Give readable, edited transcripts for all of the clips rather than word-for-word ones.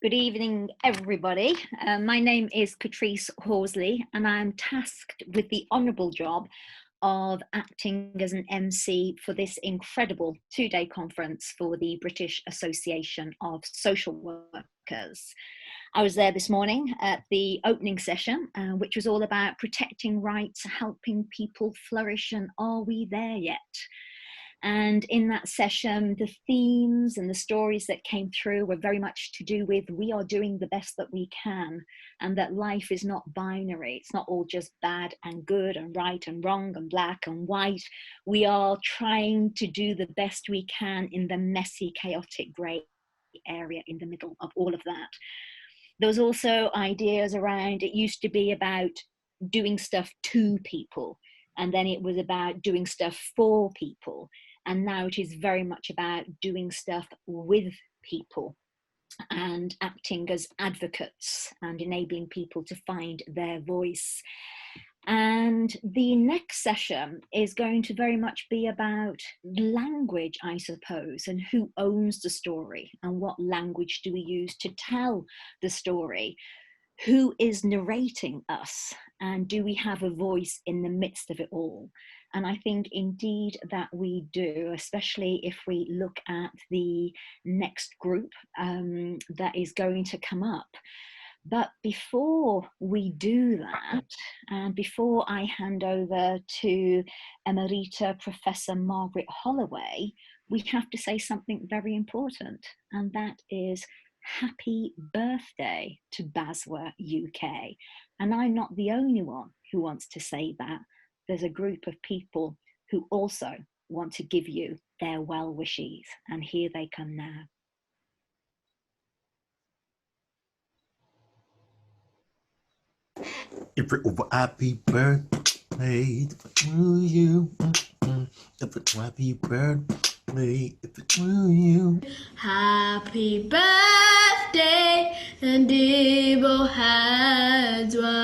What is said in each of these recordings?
Good evening, everybody. My name is Patrice Horsley, and I'm tasked with the honourable job of acting as an MC for this incredible two-day conference for the British Association of Social Workers. I was there this morning at the opening session, which was all about protecting rights, helping people flourish, and are we there yet? And in that session, the themes and the stories that came through were very much to do with we are doing the best that we can, and that life is not binary. It's not all just bad and good and right and wrong and black and white. We are trying to do the best we can in the messy, chaotic grey area in the middle of all of that. There was also ideas around, it used to be about doing stuff to people, and then it was about doing stuff for people. And now it is very much about doing stuff with people and acting as advocates and enabling people to find their voice. And the next session is going to very much be about language, I suppose, and who owns the story and what language do we use to tell the story. Who is narrating us, and do we have a voice in the midst of it all? And I think indeed that we do, especially if we look at the next group that is going to come up. But before we do that, and before I hand over to Emerita Professor Margaret Holloway, we have to say something very important, and that is happy birthday to BASW UK. And I'm not the only one who wants to say that. There's a group of people who also want to give you their well wishes, and here they come now. Happy birthday to you. Happy birthday to you. Happy birthday, Ndibo Hadwa.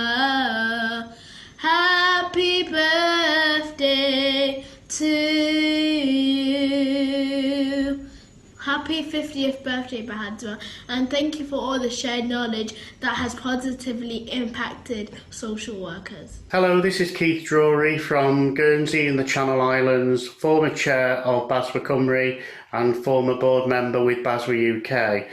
Happy birthday to you. Happy 50th birthday, Bahadwa, and thank you for all the shared knowledge that has positively impacted social workers. Hello, this is Keith Drury from Guernsey in the Channel Islands, former chair of BASW Cymru and former board member with BASW UK.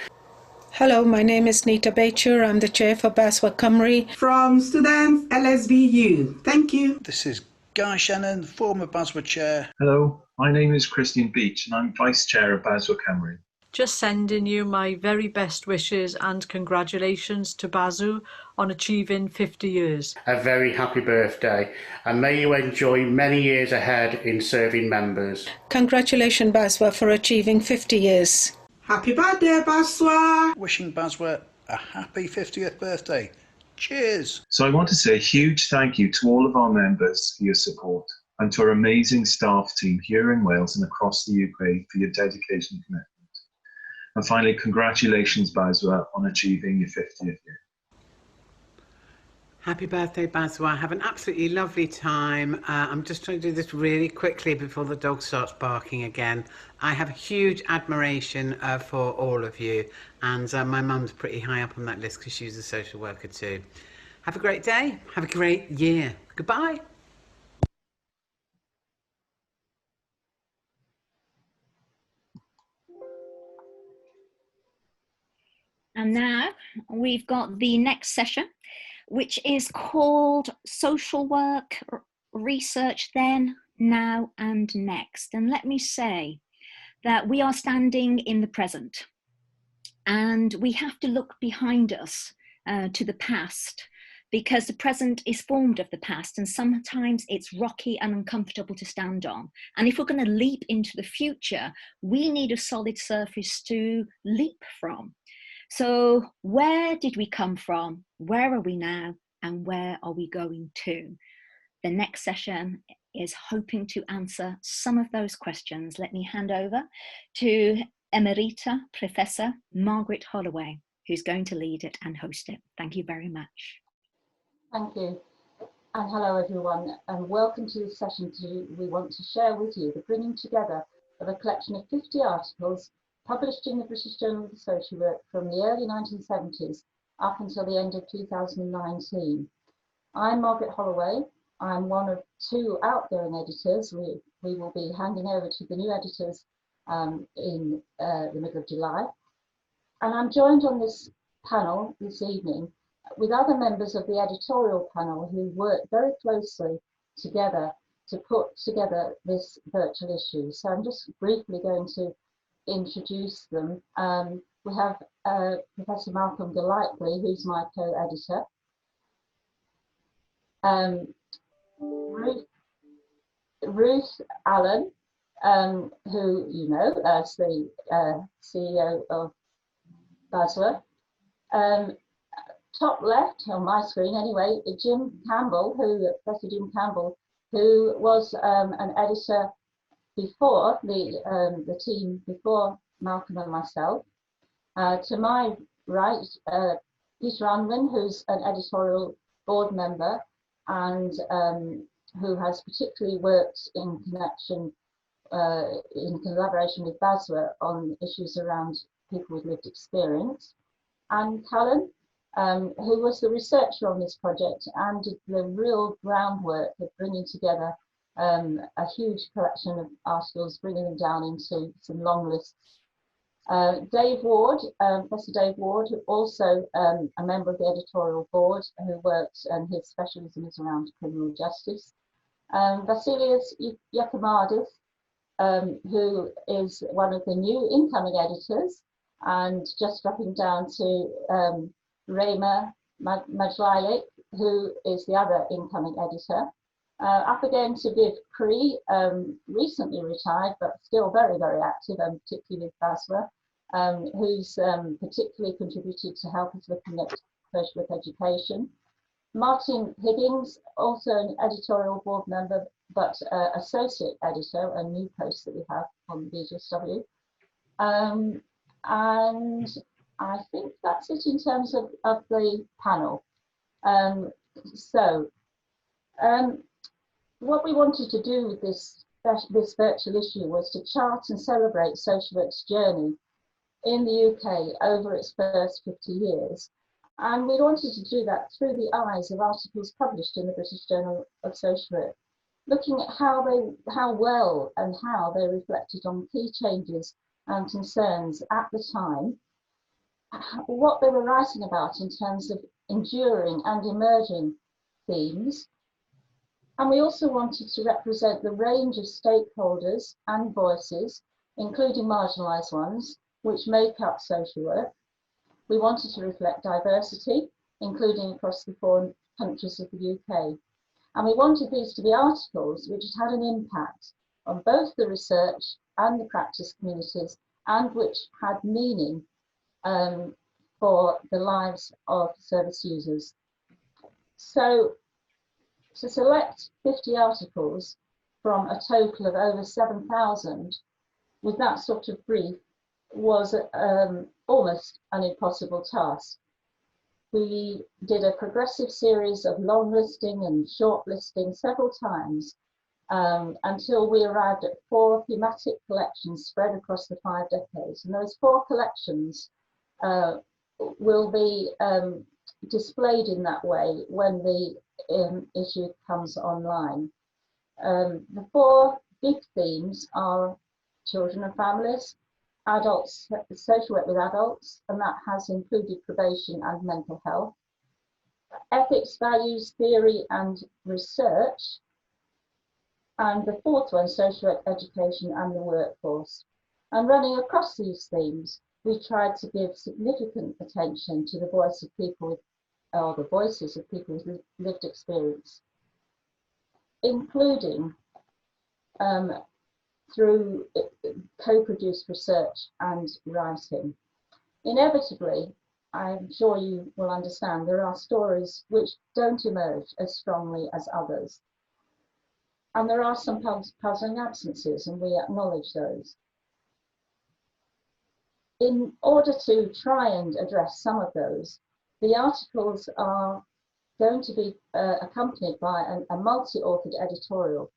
Hello, my name is Nita Bachur. I'm the chair for BASW Cymru. From Students LSVU. Thank you. This is Guy Shannon, former BASW chair. Hello, my name is Christian Beach and I'm vice chair of BASW Cymru. Just sending you my very best wishes and congratulations to BASW on achieving 50 years. A very happy birthday, and may you enjoy many years ahead in serving members. Congratulations, BASW, for achieving 50 years. Happy birthday, BASW. Wishing BASW a happy 50th birthday. Cheers. So I want to say a huge thank you to all of our members for your support and to our amazing staff team here in Wales and across the UK for your dedication and commitment. And finally, congratulations, BASW, on achieving your 50th year. Happy birthday, BASW. Have an absolutely lovely time. I'm just trying to do this really quickly before the dog starts barking again. I have huge admiration for all of you, and my mum's pretty high up on that list because she's a social worker too. Have a great day. Have a great year. Goodbye. And now we've got the next session, which is called Social Work, Research Then, Now and Next. And let me say that we are standing in the present, and we have to look behind us to the past, because the present is formed of the past, and sometimes it's rocky and uncomfortable to stand on. And if we're going to leap into the future, we need a solid surface to leap from. So where did we come from? Where are we now? And where are we going to? The next session is hoping to answer some of those questions. Let me hand over to Emerita Professor Margaret Holloway, who's going to lead it and host it. Thank you very much. Thank you. And hello everyone, and welcome to this session. We want to share with you the bringing together of a collection of 50 articles published in the British Journal of Social Work from the early 1970s up until the end of 2019. I'm Margaret Holloway. I'm one of two outgoing editors. We will be handing over to the new editors in the middle of July. And I'm joined on this panel this evening with other members of the editorial panel who work very closely together to put together this virtual issue. So I'm just briefly going to introduce them. We have Professor Malcolm Golightly, who's my co-editor. Ruth Allen, who you know as the CEO of BASW. Top left on my screen anyway, Jim Campbell, Professor Jim Campbell, who was an editor before the team before Malcolm and myself. To my right, Peter Unwin, who's an editorial board member and who has particularly worked in connection, in collaboration with BASW on issues around people with lived experience. And Callan, who was the researcher on this project and did the real groundwork of bringing together a huge collection of articles, bringing them down into some long lists. Dave Ward, Professor Dave Ward, also a member of the editorial board who works, and his specialism is around criminal justice. Vasilios Yakimadis, who is one of the new incoming editors, and just dropping down to Rema Majlajek, who is the other incoming editor. Up again to Viv Cree, recently retired, but still very, very active, and particularly with BASW, who's particularly contributed to help us looking at social work education. Martin Higgins, also an editorial board member, but associate editor, a new post that we have on BASW. And I think that's it in terms of the panel. What we wanted to do with this virtual issue was to chart and celebrate social work's journey in the UK over its first 50 years. And we wanted to do that through the eyes of articles published in the British Journal of Social Work, looking at how well and how they reflected on key changes and concerns at the time, what they were writing about in terms of enduring and emerging themes. And we also wanted to represent the range of stakeholders and voices, including marginalised ones, which make up social work. We wanted to reflect diversity, including across the 4 countries of the UK. And we wanted these to be articles which had an impact on both the research and the practice communities, and which had meaning for the lives of service users. So to select 50 articles from a total of over 7,000 with that sort of brief was almost an impossible task. We did a progressive series of long listing and short listing several times until we arrived at 4 thematic collections spread across the 5 decades. And those 4 collections will be displayed in that way when the issue comes online. The 4 big themes are children and families, adults, social work with adults, and that has included probation and mental health, ethics, values, theory and research, and the 4th one, social work education and the workforce. And running across these themes, we tried to give significant attention to the voice of people with, or the voices of people with lived experience, including through co-produced research and writing. Inevitably, I'm sure you will understand, there are stories which don't emerge as strongly as others. And there are some puzzling absences, and we acknowledge those. In order to try and address some of those, the articles are going to be accompanied by a multi-authored editorial,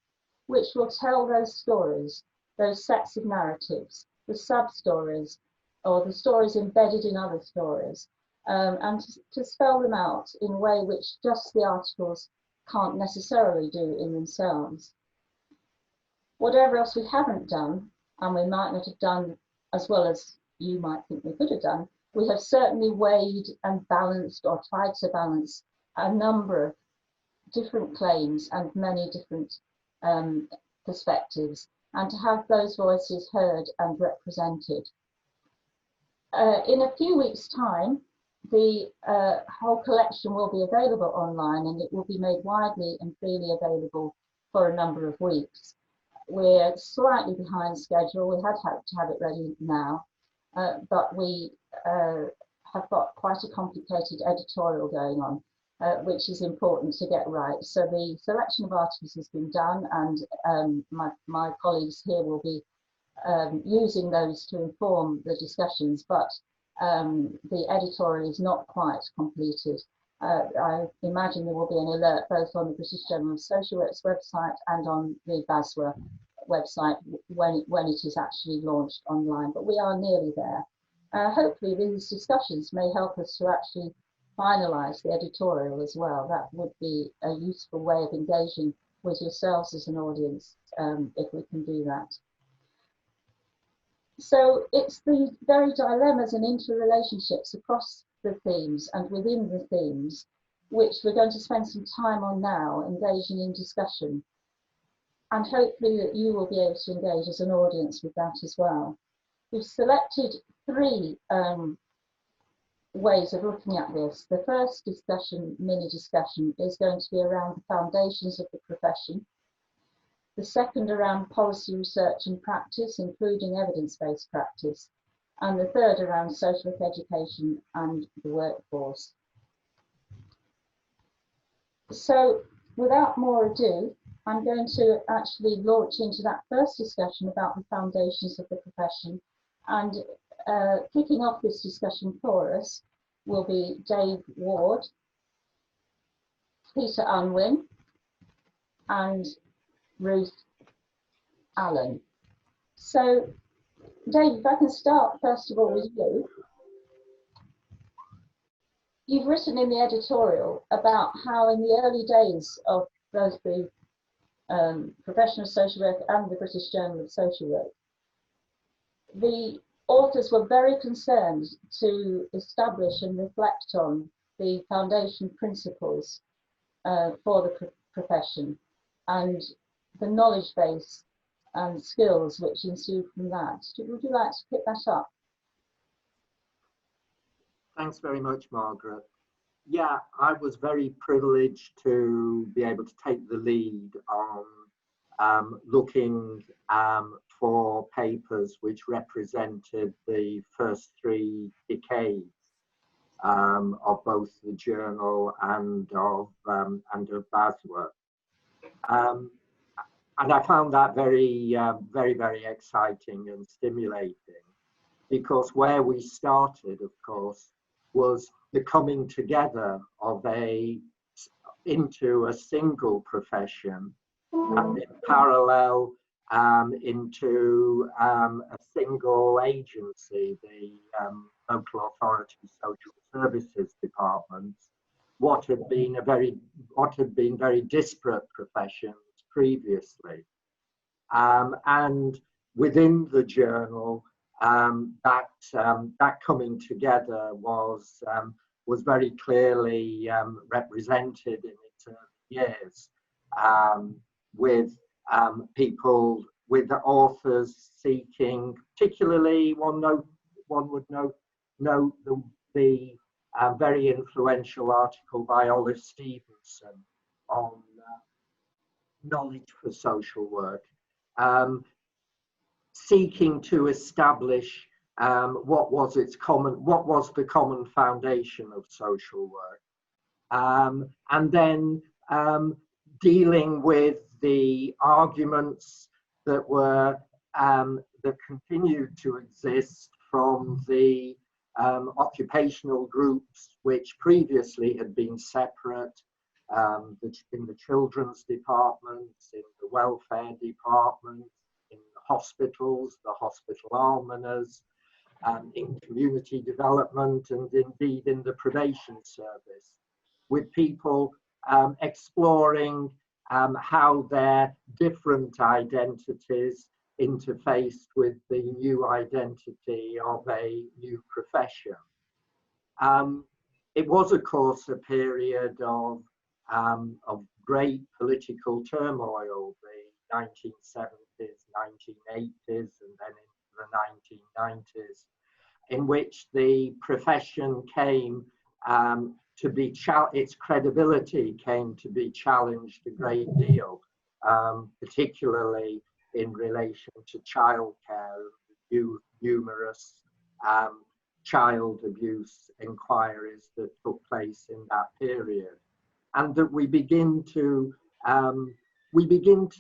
which will tell those stories, those sets of narratives, the sub-stories or the stories embedded in other stories, and to spell them out in a way which just the articles can't necessarily do in themselves. Whatever else we haven't done, and we might not have done as well as you might think we could have done, we have certainly weighed and balanced or tried to balance a number of different claims and many different perspectives, and to have those voices heard and represented. In a few weeks' time, the whole collection will be available online, and it will be made widely and freely available for a number of weeks. We're slightly behind schedule. We had to have it ready now, but we have got quite a complicated editorial going on, which is important to get right. So the selection of articles has been done, and my colleagues here will be using those to inform the discussions, but the editorial is not quite completed. I imagine there will be an alert both on the British Journal of Social Work's website and on the BASW website when it is actually launched online, but we are nearly there. Hopefully these discussions may help us to actually finalise the editorial as well. That would be a useful way of engaging with yourselves as an audience, if we can do that. So it's the very dilemmas and interrelationships across the themes and within the themes which we're going to spend some time on now, engaging in discussion. And hopefully that you will be able to engage as an audience with that as well. We've selected three ways of looking at this. The first discussion, mini discussion, is going to be around the foundations of the profession. The second around policy research and practice, including evidence-based practice. And the third around social work education and the workforce. So without more ado, I'm going to actually launch into that first discussion about the foundations of the profession. And kicking off this discussion for us will be Dave Ward, Peter Unwin, and Ruth Allen. So, Dave, if I can start first of all with you. You've written in the editorial about how in the early days of both the profession of social work and the British Journal of Social Work, the authors were very concerned to establish and reflect on the foundation principles for the profession and the knowledge base and skills which ensue from that. Would you like to pick that up? Thanks very much, Margaret. Yeah, I was very privileged to be able to take the lead on looking for papers which represented the first 3 decades of both the journal and of BASW. And I found that very, very exciting and stimulating, because where we started, of course, was the coming together of into a single profession, and in parallel into a single agency, the local authority social services departments, what had been very disparate professions previously. And within the journal, that coming together was very clearly represented in its early years, with people, with the authors seeking, particularly one would note the very influential article by Olive Stevenson on knowledge for social work, seeking to establish what was the common foundation of social work, and then dealing with the arguments that were that continued to exist from the occupational groups which previously had been separate, in the children's departments, in the welfare departments, in the hospitals, the hospital almoners, in community development, and indeed in the probation service, with people exploring how their different identities interfaced with the new identity of a new profession. It was, of course, a period of great political turmoil, the 1970s, 1980s, and then into the 1990s, in which the profession came to be, its credibility came to be challenged a great deal, particularly in relation to childcare, numerous child abuse inquiries that took place in that period, and that we begin to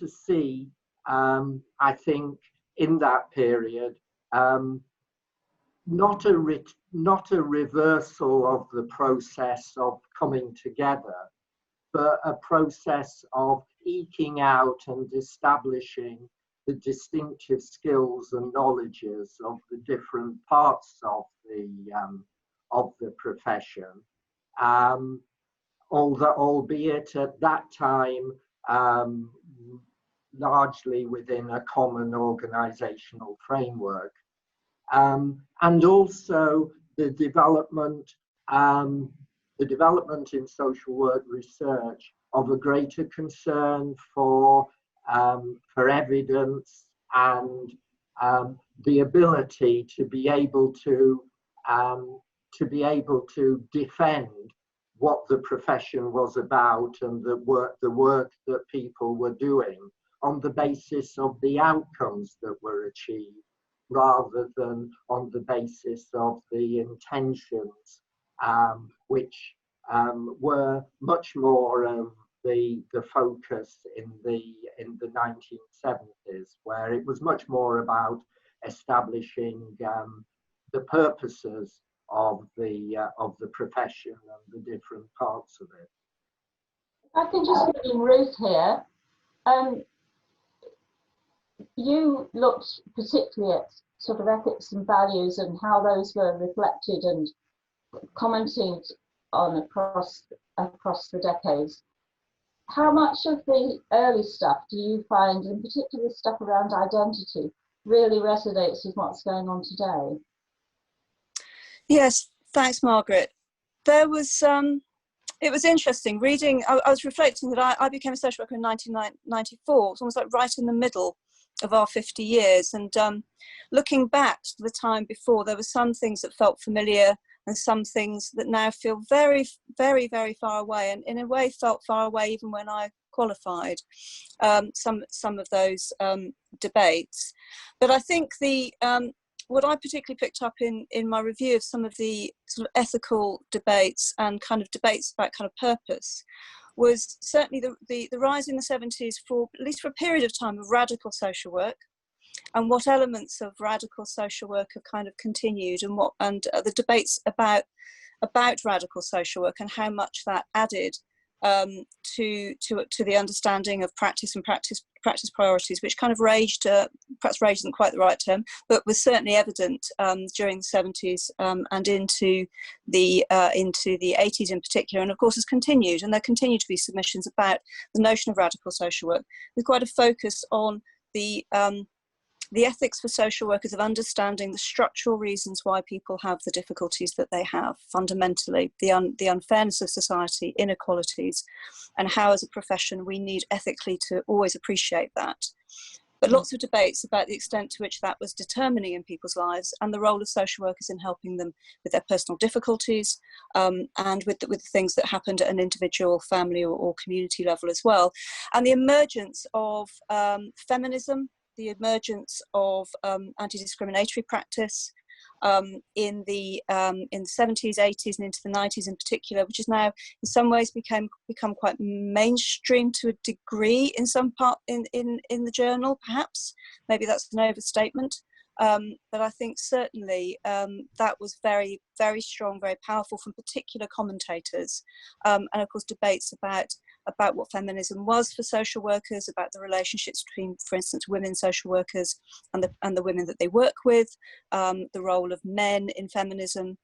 see, I think, in that period, not a reversal of the process of coming together, but a process of eking out and establishing the distinctive skills and knowledges of the different parts of the profession, albeit at that time largely within a common organizational framework. And also the development in social work research of a greater concern for evidence and the ability to be able to defend what the profession was about and the work that people were doing on the basis of the outcomes that were achieved, rather than on the basis of the intentions, which were much more of the focus in the 1970s, where it was much more about establishing the purposes of the profession and the different parts of it. I can just put in Ruth here. You looked particularly at sort of ethics and values and how those were reflected and commented on across the decades. How much of the early stuff do you find, in particular stuff around identity, really resonates with what's going on today? Yes, thanks, Margaret. There was, it was interesting reading. I was reflecting that I became a social worker in 1994. It's almost like right in the middle of our 50 years. And looking back to the time before, there were some things that felt familiar and some things that now feel very, very, very far away, and in a way felt far away even when I qualified, some of those debates. But I think what I particularly picked up in my review of some of the sort of ethical debates and kind of debates about kind of purpose was certainly the rise in the 70s, for at least for a period of time, of radical social work, and what elements of radical social work have kind of continued, and the debates about radical social work and how much that added to the understanding of practice and practice priorities, which kind of raged, perhaps rage isn't quite the right term, but was certainly evident during the 70s and into the 80s in particular, and of course has continued. And there continue to be submissions about the notion of radical social work, with quite a focus on the ethics for social workers of understanding the structural reasons why people have the difficulties that they have, fundamentally, the unfairness of society, inequalities, and how as a profession we need ethically to always appreciate that. But lots of debates about the extent to which that was determining in people's lives, and the role of social workers in helping them with their personal difficulties, and with the things that happened at an individual, family or community level as well. And the emergence of feminism, the emergence of anti-discriminatory practice in the 70s, 80s, and into the 90s in particular, which is now in some ways become quite mainstream to a degree in some part in the journal, perhaps. Maybe that's an overstatement. But I think certainly that was very, very strong, very powerful from particular commentators, and of course debates about about what feminism was for social workers, about the relationships between, for instance, women social workers and the women that they work with, the role of men in feminism.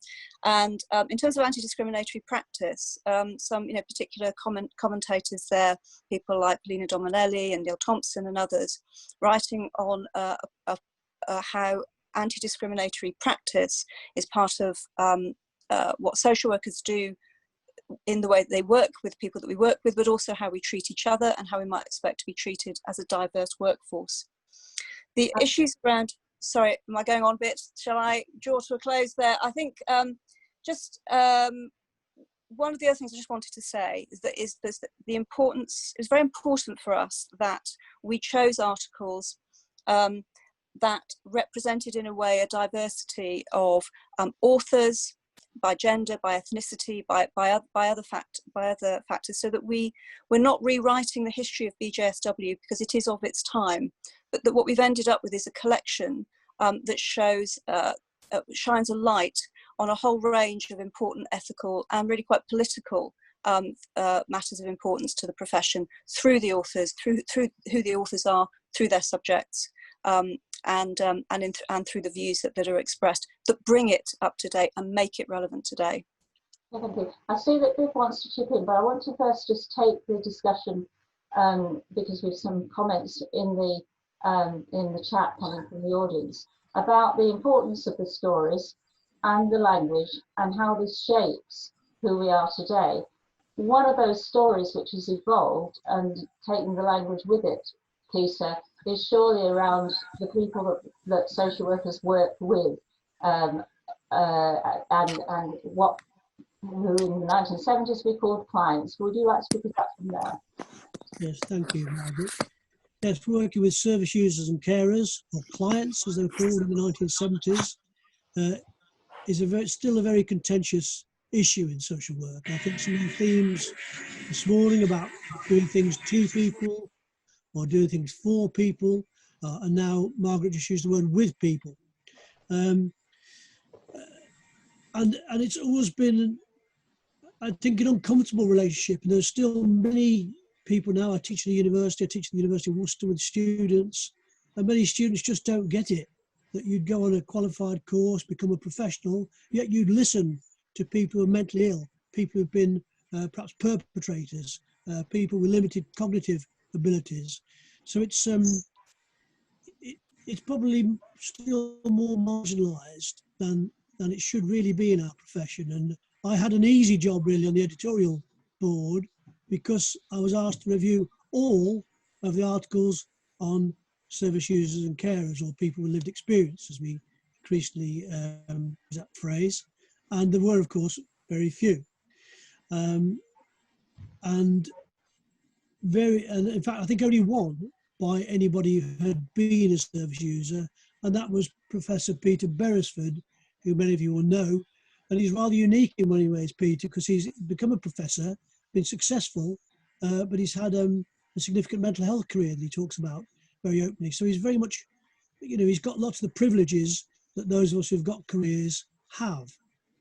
And in terms of anti-discriminatory practice, some particular commentators there, people like Lena Dominelli and Neil Thompson and others, writing on how anti-discriminatory practice is part of what social workers do in the way that they work with people that we work with, but also how we treat each other and how we might expect to be treated as a diverse workforce. The issues around, sorry, am I going on a bit? Shall I draw to a close there? I think one of the other things I just wanted to say is that the importance, it's very important for us that we chose articles that represented in a way a diversity of authors, by gender, by ethnicity, by other factors, so that we're not rewriting the history of BJSW because it is of its time, but that what we've ended up with is a collection that shines a light on a whole range of important ethical and really quite political matters of importance to the profession through the authors, through who the authors are, through their subjects. And through the views that are expressed, that bring it up to date and make it relevant today. Thank you. I see that Viv wants to chip in, but I want to first just take the discussion because we have some comments in the chat coming from the audience about the importance of the stories and the language and how this shapes who we are today. One of those stories which has evolved and taken the language with it, Peter, is surely around the people that social workers work with and what who in the 1970s we called clients. Would you like to pick it up from there? Yes, thank you, Margaret. Yes, working with service users and carers, or clients as they were called in the 1970s, is still a very contentious issue in social work. I think some of the themes this morning about doing things to people or doing things for people, and now Margaret just used the word with people. And it's always been, I think, an uncomfortable relationship. And there's still many people now. I teach at the University of Worcester with students, and many students just don't get it, that you'd go on a qualified course, become a professional, yet you'd listen to people who are mentally ill, people who've been perhaps perpetrators, people with limited cognitive abilities. So it's probably still more marginalised than it should really be in our profession. And I had an easy job really on the editorial board because I was asked to review all of the articles on service users and carers, or people with lived experience, as we increasingly use that phrase. And there were, of course, very few. And in fact, I think only one by anybody who had been a service user, and that was Professor Peter Beresford, who many of you will know. And he's rather unique in many ways, Peter, because he's become a professor, been successful, but he's had a significant mental health career that he talks about very openly. So he's very much, he's got lots of the privileges that those of us who've got careers have.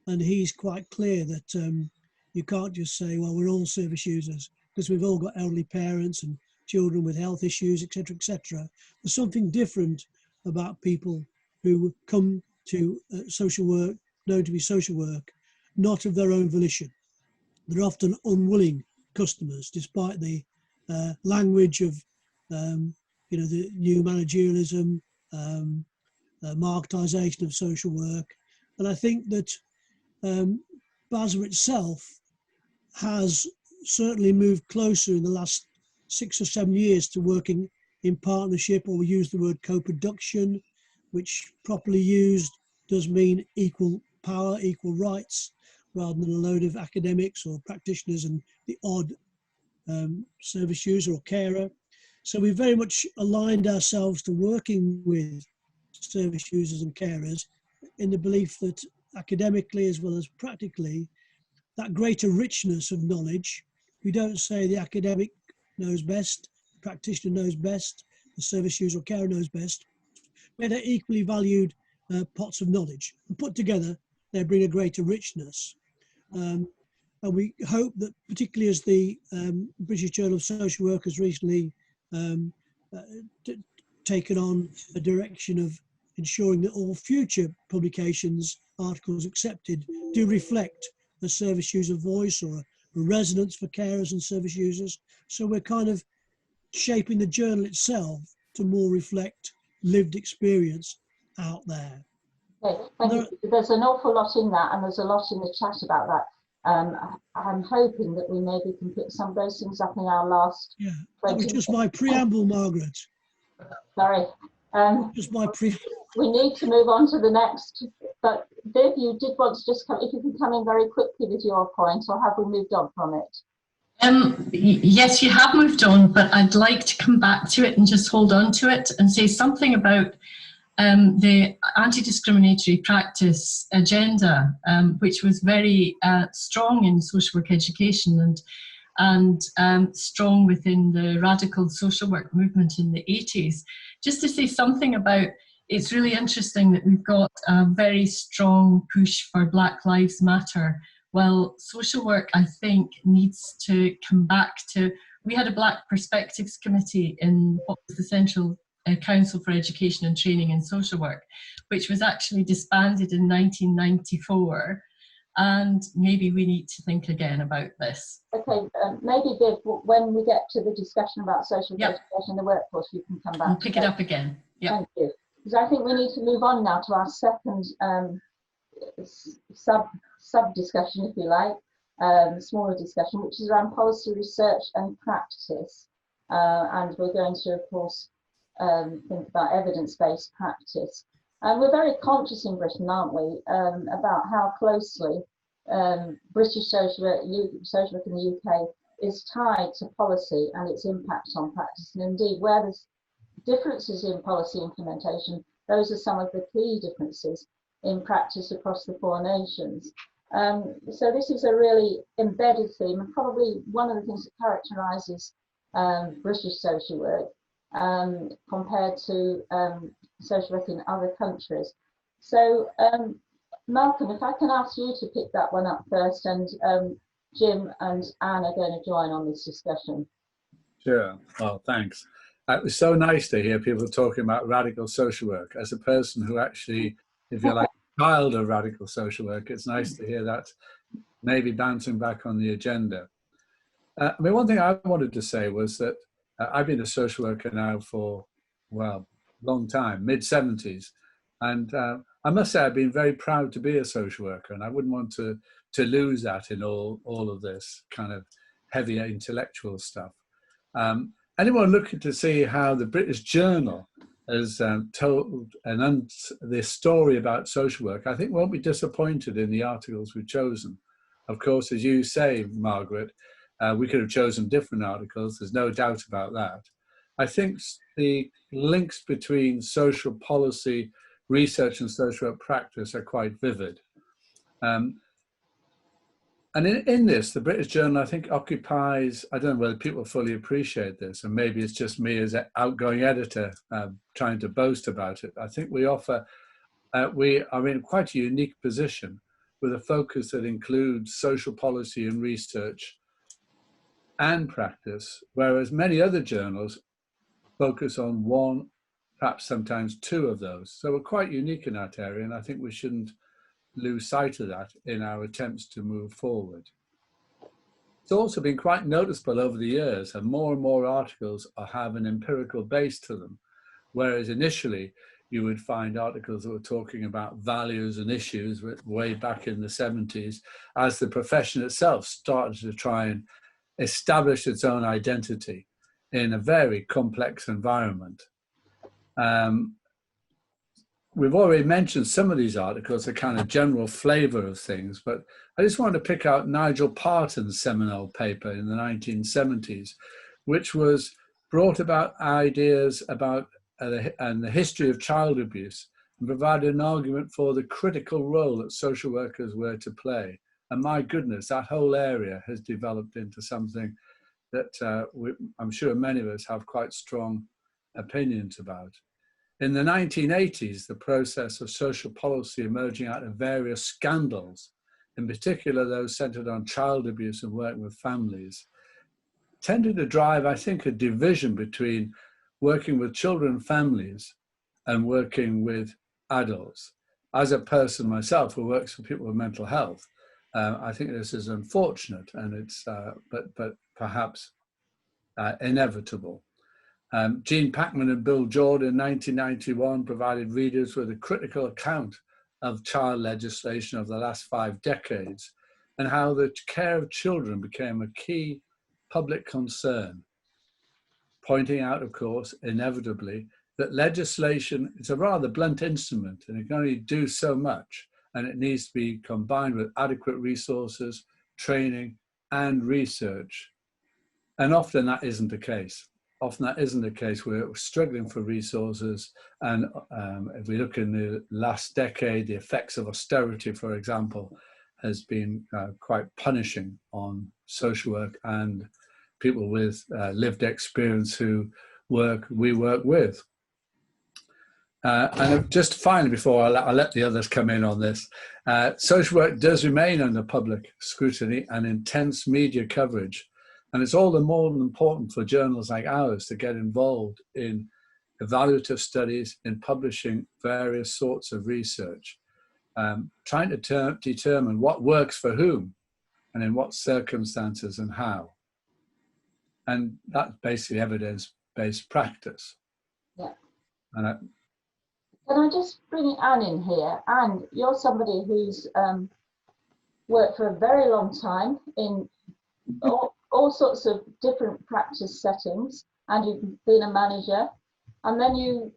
And he's quite clear that you can't just say, well, we're all service users, because we've all got elderly parents and children with health issues, etc., etc. There's something different about people who come to social work, known to be social work, not of their own volition. They're often unwilling customers, despite the language of, the new managerialism, marketisation of social work. And I think that BASW itself has certainly moved closer in the last 6 or 7 years to working in partnership, or we use the word co-production, which properly used does mean equal power, equal rights, rather than a load of academics or practitioners and the odd service user or carer. So we very much aligned ourselves to working with service users and carers in the belief that academically as well as practically, that greater richness of knowledge, we don't say the academic knows best, the practitioner knows best, the service user or carer knows best, where they're equally valued pots of knowledge. And put together, they bring a greater richness. And we hope that, particularly as the British Journal of Social Work has recently uh, taken on a direction of ensuring that all future publications, articles accepted, do reflect a service user voice or a resonance for carers and service users. So we're kind of shaping the journal itself to more reflect lived experience out there. Okay, thank you. There's an awful lot in that, and there's a lot in the chat about that. I'm hoping that we maybe can pick some of those things up in our last. Yeah, that was just my preamble, Margaret. Sorry. Just my preamble. We need to move on to the next. But Viv, you did want to just come, if you can come in very quickly with your point, or have we moved on from it? Yes, you have moved on, but I'd like to come back to it and just hold on to it and say something about the anti-discriminatory practice agenda, which was very strong in social work education and strong within the radical social work movement in the 80s. Just to say something about, it's really interesting that we've got a very strong push for Black Lives Matter. Well, social work, I think, needs to come back to, we had a Black Perspectives Committee in what was the Central Council for Education and Training in Social Work, which was actually disbanded in 1994. And maybe we need to think again about this. Okay, maybe Viv, when we get to the discussion about social education in the workforce, we can come back. We'll pick it up again. Yep. Thank you. Because I think we need to move on now to our second sub discussion, if you like, smaller discussion, which is around policy research and practice. And we're going to, of course, think about evidence-based practice. And we're very conscious in Britain, aren't we, about how closely British social work in the UK is tied to policy and its impact on practice. And indeed, where there's differences in policy implementation, those are some of the key differences in practice across the 4 nations. So this is a really embedded theme, and probably one of the things that characterises British social work compared to social work in other countries. So Malcolm, if I can ask you to pick that one up first, and Jim and Anne are going to join on this discussion. Sure. Well, thanks. It was so nice to hear people talking about radical social work. As a person who actually, if you're like a child of radical social work, it's nice to hear that maybe bouncing back on the agenda. I mean, one thing I wanted to say was that I've been a social worker now for, well, a long time, mid-70s. And I must say I've been very proud to be a social worker, and I wouldn't want to lose that in all of this kind of heavy intellectual stuff. Anyone looking to see how the British Journal has told this story about social work, I think won't be disappointed in the articles we've chosen. Of course, as you say, Margaret, we could have chosen different articles, there's no doubt about that. I think the links between social policy, research and social work practice are quite vivid. And in this, the British Journal, I think, occupies, I don't know whether people fully appreciate this, and maybe it's just me as an outgoing editor trying to boast about it. I think we offer, we are in quite a unique position with a focus that includes social policy and research and practice, whereas many other journals focus on one, perhaps sometimes 2 of those. So we're quite unique in that area, and I think we shouldn't lose sight of that in our attempts to move forward. It's also been quite noticeable over the years, and more articles have an empirical base to them, whereas initially you would find articles that were talking about values and issues way back in the 70s, as the profession itself started to try and establish its own identity in a very complex environment. We've already mentioned some of these articles, a kind of general flavour of things, but I just wanted to pick out Nigel Parton's seminal paper in the 1970s, which was brought about ideas about and the history of child abuse, and provided an argument for the critical role that social workers were to play. And my goodness, that whole area has developed into something that I'm sure many of us have quite strong opinions about. In the 1980s, the process of social policy emerging out of various scandals in particular those centered on child abuse and working with families, tended to drive, I think, a division between working with children and families and working with adults. As a person myself who works for people with mental health, I think this is unfortunate, and it's but perhaps inevitable. Gene Packman and Bill Jordan in 1991 provided readers with a critical account of child legislation of the last 5 decades and how the care of children became a key public concern, pointing out, of course, inevitably, that legislation is a rather blunt instrument and it can only do so much, and it needs to be combined with adequate resources, training, and research. And often that isn't the case. Often that isn't the case. We're struggling for resources. And if we look in the last decade, the effects of austerity, for example, has been quite punishing on social work and people with lived experience who we work with. And just finally, before I'll let the others come in on this, social work does remain under public scrutiny and intense media coverage. And it's all the more important for journals like ours to get involved in evaluative studies, in publishing various sorts of research, trying to determine what works for whom and in what circumstances and how. And that's basically evidence-based practice. Yeah. And Can I just bring Anne in here? Anne, you're somebody who's worked for a very long time in all sorts of different practice settings, and you've been a manager, and then you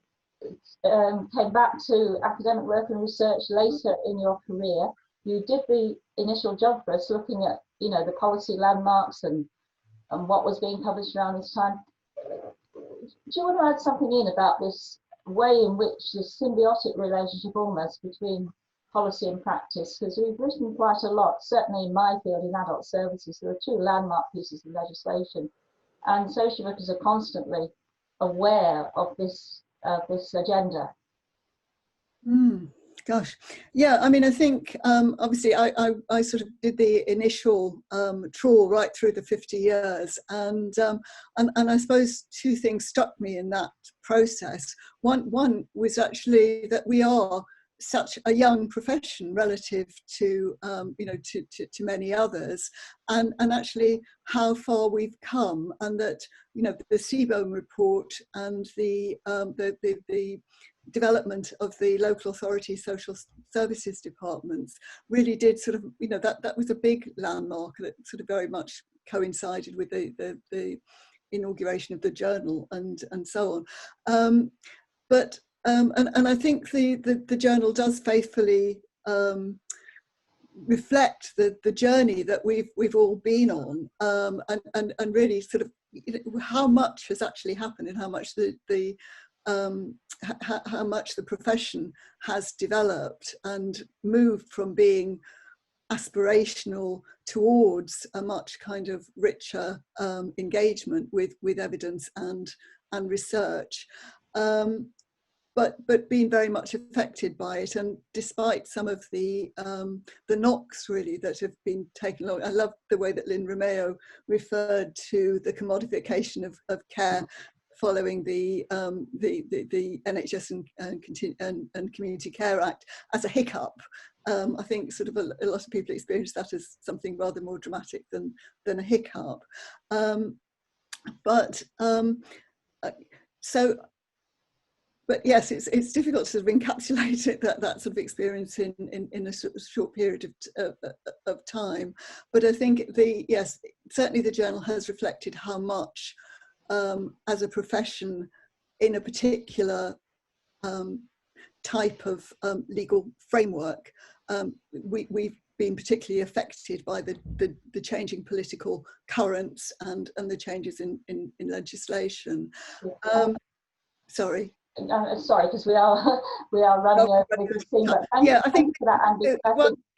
came back to academic work and research later in your career. You did the initial job for us, looking at the policy landmarks and what was being published around this time. Do you want to add something in about this way in which this symbiotic relationship almost between policy and practice? Because we've written quite a lot, certainly in my field in adult services. There are 2 landmark pieces of legislation, and social workers are constantly aware of this agenda. Gosh, yeah. I mean, I think obviously I sort of did the initial trawl right through the 50 years, and I suppose 2 things struck me in that process. One was actually that we are such a young profession relative to to many others, and actually how far we've come, and that the Seabohm report and the development of the local authority social services departments really did sort of that was a big landmark that sort of very much coincided with the inauguration of the journal and so on. And I think the journal does faithfully reflect the journey that we've all been on, and really sort of how much has actually happened and how much how much the profession has developed and moved from being aspirational towards a much kind of richer engagement with evidence and research. But being very much affected by it, and despite some of the knocks really that have been taken along. I love the way that Lynn Romeo referred to the commodification of care following the NHS and Community Care Act as a hiccup. I think sort of a lot of people experience that as something rather more dramatic than a hiccup. But yes, it's difficult to sort of encapsulate it, that sort of experience in a sort of short period of time. But I think certainly the journal has reflected how much, as a profession, in a particular type of legal framework, we've been particularly affected by the changing political currents and the changes in legislation. Sorry. Sorry, because we are running over the thing. But I think for that, Andy.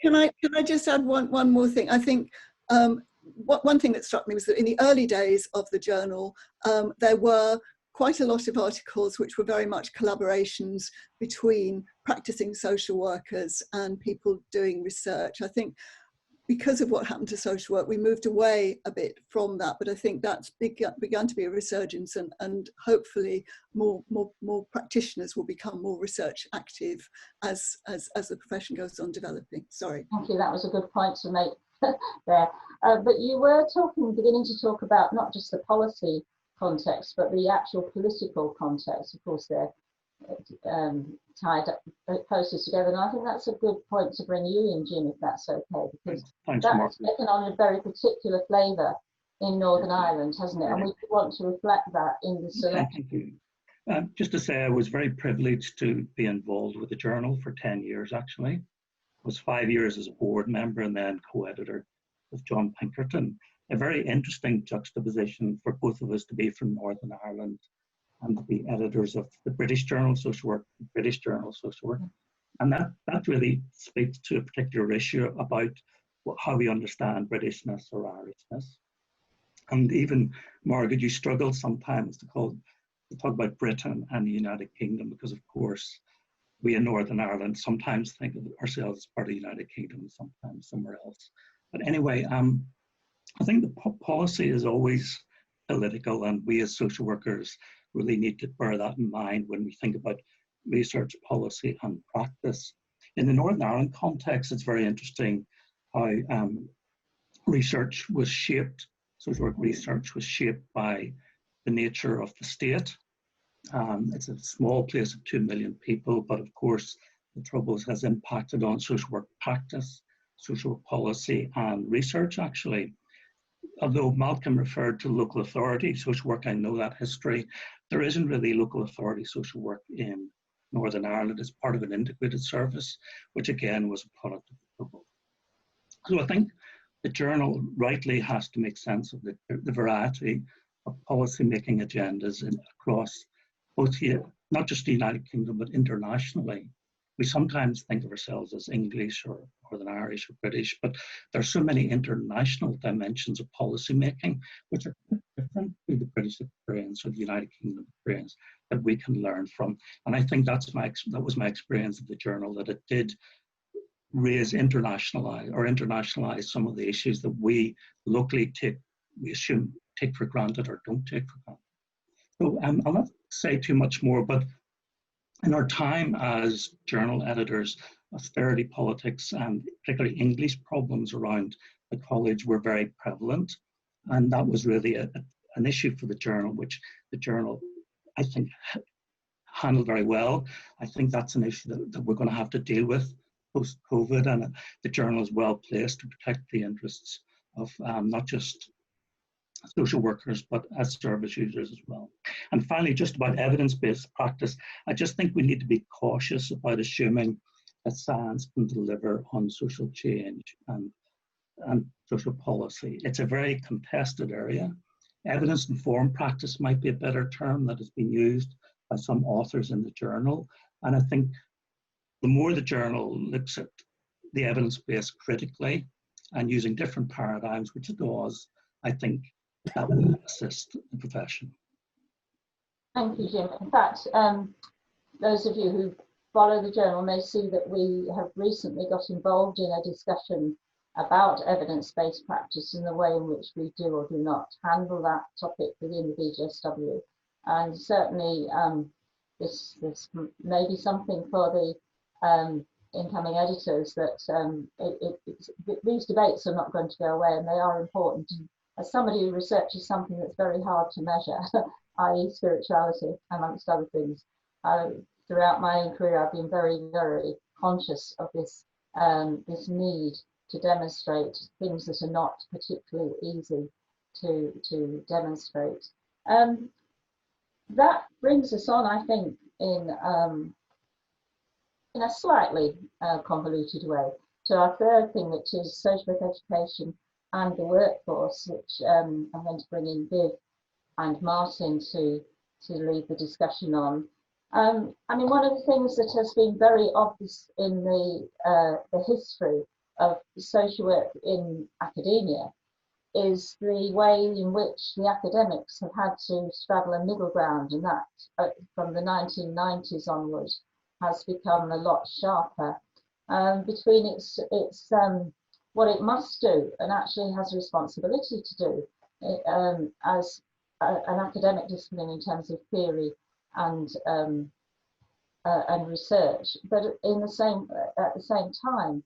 Can I just add one more thing? I think one thing that struck me was that in the early days of the journal, there were quite a lot of articles which were very much collaborations between practicing social workers and people doing research. I think because of what happened to social work, we moved away a bit from that, but I think that's begun to be a resurgence, and hopefully more practitioners will become more research active as the profession goes on developing. Sorry. Thank you, that was a good point to make there. But you were beginning to talk about not just the policy context, but the actual political context. Of course, they're tied up closely together, and I think that's a good point to bring you in, Jim, if that's okay, because Thanks, that Mark. has taken on a very particular flavour in Northern Ireland, hasn't it? And we want to reflect that in the selection. Thank you. Just to say, I was very privileged to be involved with the journal for 10 years, actually. I was 5 years as a board member and then co-editor with John Pinkerton. A very interesting juxtaposition for both of us to be from Northern Ireland and to be editors of the British Journal of Social Work, the British Journal of Social Work. And that really speaks to a particular issue about how we understand Britishness or Irishness. And even, Margaret, you struggle sometimes to talk about Britain and the United Kingdom, because of course we in Northern Ireland sometimes think of ourselves as part of the United Kingdom and sometimes somewhere else. But anyway, I think the policy is always political, and we as social workers really need to bear that in mind when we think about research, policy and practice. In the Northern Ireland context, it's very interesting how research was shaped, social work research was shaped by the nature of the state. It's a small place of 2 million people, but of course the Troubles has impacted on social work practice, social work policy and research actually. Although Malcolm referred to local authority social work, I know that history. There isn't really local authority social work in Northern Ireland. It's part of an integrated service, which again was a product of the Troubles. So I think the journal rightly has to make sense of the variety of policy-making agendas across both here, not just the United Kingdom, but internationally. We sometimes think of ourselves as English or Northern Irish or British, but there are so many international dimensions of policy making which are different to the British experience or the United Kingdom experience that we can learn from. And I think that was my experience of the journal, that it did internationalize some of the issues that we locally take for granted or don't take for granted. So I'll not say too much more, but in our time as journal editors, austerity politics and particularly English problems around the college were very prevalent. And that was really an issue for the journal, which the journal, I think, handled very well. I think that's an issue that we're going to have to deal with post-COVID, and the journal is well placed to protect the interests of not just social workers, but as service users as well. And finally, just about evidence-based practice, I just think we need to be cautious about assuming that science can deliver on social change and social policy. It's a very contested area. Evidence-informed practice might be a better term that has been used by some authors in the journal. And I think the more the journal looks at the evidence base critically and using different paradigms, which it does, I think that will assist the profession. Thank you, Jim. In fact, those of you who follow the journal may see that we have recently got involved in a discussion about evidence-based practice and the way in which we do or do not handle that topic within the BGSW. And certainly this may be something for the incoming editors, that these debates are not going to go away, and they are important. As somebody who researches something that's very hard to measure, i.e. spirituality, amongst other things, throughout my own career, I've been very, very conscious of this, this need to demonstrate things that are not particularly easy to demonstrate. That brings us on, I think, in a slightly convoluted way to our third thing, which is social work education and the workforce, which I'm going to bring in Viv and Martin to lead the discussion on. I mean, one of the things that has been very obvious in the history of social work in academia is the way in which the academics have had to straddle a middle ground, and that from the 1990s onwards has become a lot sharper between its what it must do and actually has a responsibility to do as an academic discipline in terms of theory and research, but at the same time,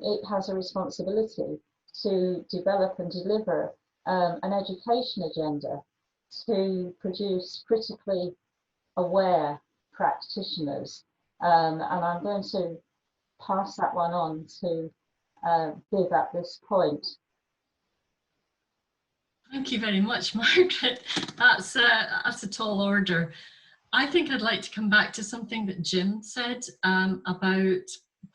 it has a responsibility to develop and deliver an education agenda to produce critically aware practitioners. And I'm going to pass that one on to Viv at this point. Thank you very much, Margaret. That's a tall order. I think I'd like to come back to something that Jim said about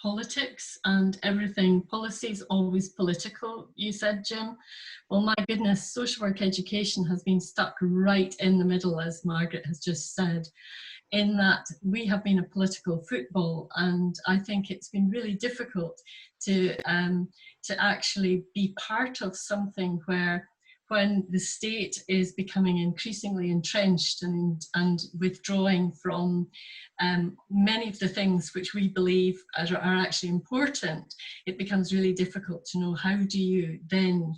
politics and everything. Policy is always political, you said, Jim. Well, my goodness, social work education has been stuck right in the middle, as Margaret has just said, in that we have been a political football, and I think it's been really difficult to actually be part of something where, when the state is becoming increasingly entrenched and withdrawing from many of the things which we believe are actually important, it becomes really difficult to know how do you then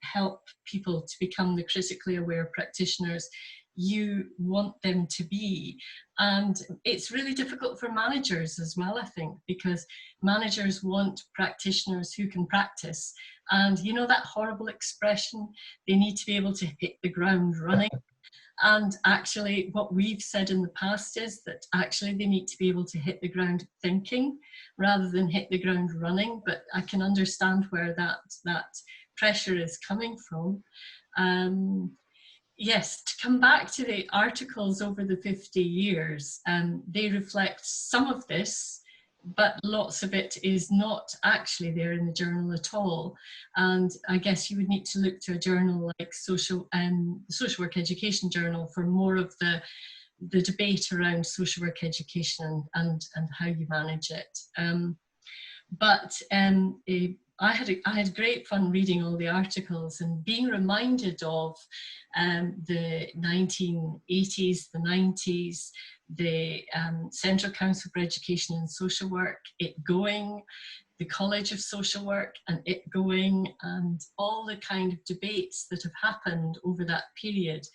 help people to become the critically aware practitioners you want them to be. And it's really difficult for managers as well, I think, because managers want practitioners who can practice. And you know that horrible expression, they need to be able to hit the ground running. And actually what we've said in the past is that actually they need to be able to hit the ground thinking rather than hit the ground running. But I can understand where that pressure is coming from. Yes, to come back to the articles over the 50 years, they reflect some of this, but lots of it is not actually there in the journal at all. And I guess you would need to look to a journal like the Social Work Education Journal for more of the debate around social work education and how you manage it. I had great fun reading all the articles and being reminded of the 1980s, the 90s, the Central Council for Education and Social Work, it going, the College of Social Work and it going, and all the kind of debates that have happened over that period,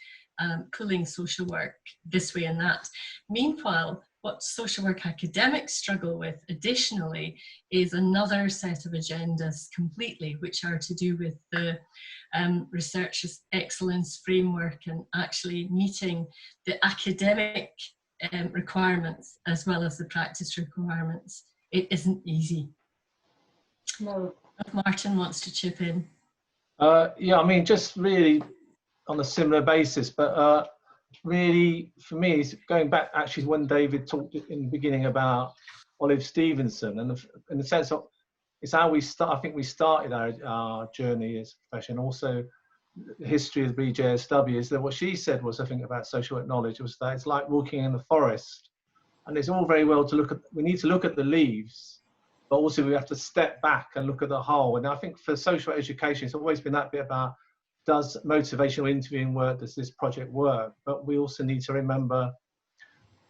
pulling social work this way and that. Meanwhile, what social work academics struggle with additionally is another set of agendas completely, which are to do with the research excellence framework and actually meeting the academic requirements as well as the practice requirements. It isn't easy. No. If Martin wants to chip in. Yeah, I mean, just really on a similar basis, but really for me, it's going back actually when David talked in the beginning about Olive Stevenson, and in the sense of it's how we start. I think we started our journey as a profession. Also, the history of the BJSW is that what she said was, I think, about social work knowledge was that it's like walking in the forest, and it's all very well to look at. We need to look at the leaves, but also we have to step back and look at the whole. And I think for social education, it's always been that bit about, does motivational interviewing work? Does this project work? But we also need to remember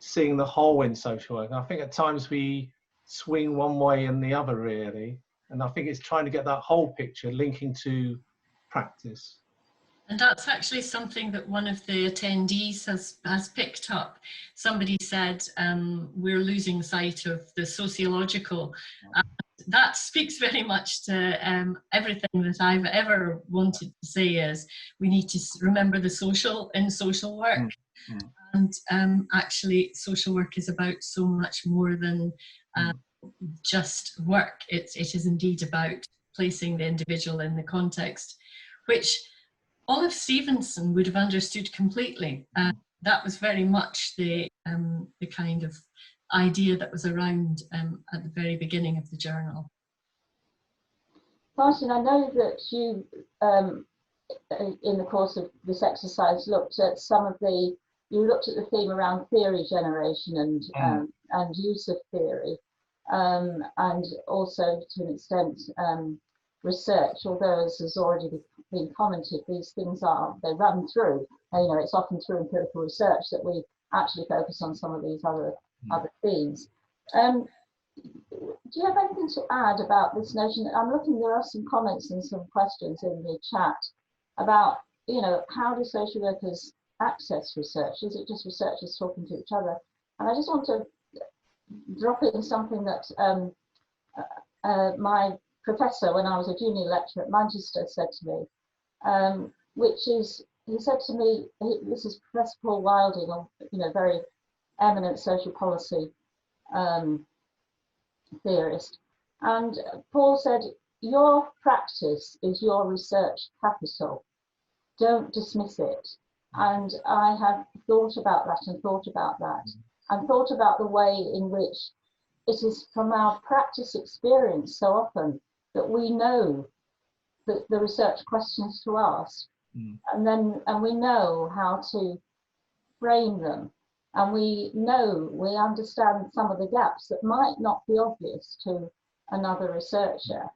seeing the whole in social work. And I think at times we swing one way and the other, really. And I think it's trying to get that whole picture linking to practice. And that's actually something that one of the attendees has picked up. Somebody said, we're losing sight of the sociological. That speaks very much to everything that I've ever wanted to say is we need to remember the social in social work. And actually social work is about so much more than just work. It is indeed about placing the individual in the context, which Olive Stevenson would have understood completely. That was very much the kind of idea that was around at the very beginning of the journal. Martin, I know that you, in the course of this exercise, looked at the theme around theory generation and use of theory, and also to an extent research, although as has already been commented, these things they run through, you know, it's often through empirical research that we actually focus on some of these other themes. do you have anything to add about this notion? I'm looking, there are some comments and some questions in the chat about, you know, how do social workers access research? Is it just researchers talking to each other? And I just want to drop in something that my professor, when I was a junior lecturer at Manchester, said to me, which is, he said to me, this is Professor Paul Wilding, you know, very eminent social policy theorist. And Paul said, your practice is your research capital. Don't dismiss it. And I have thought about that and thought about that and thought about the way in which it is from our practice experience so often that we know the research questions to ask, and we know how to frame them. And we understand some of the gaps that might not be obvious to another researcher.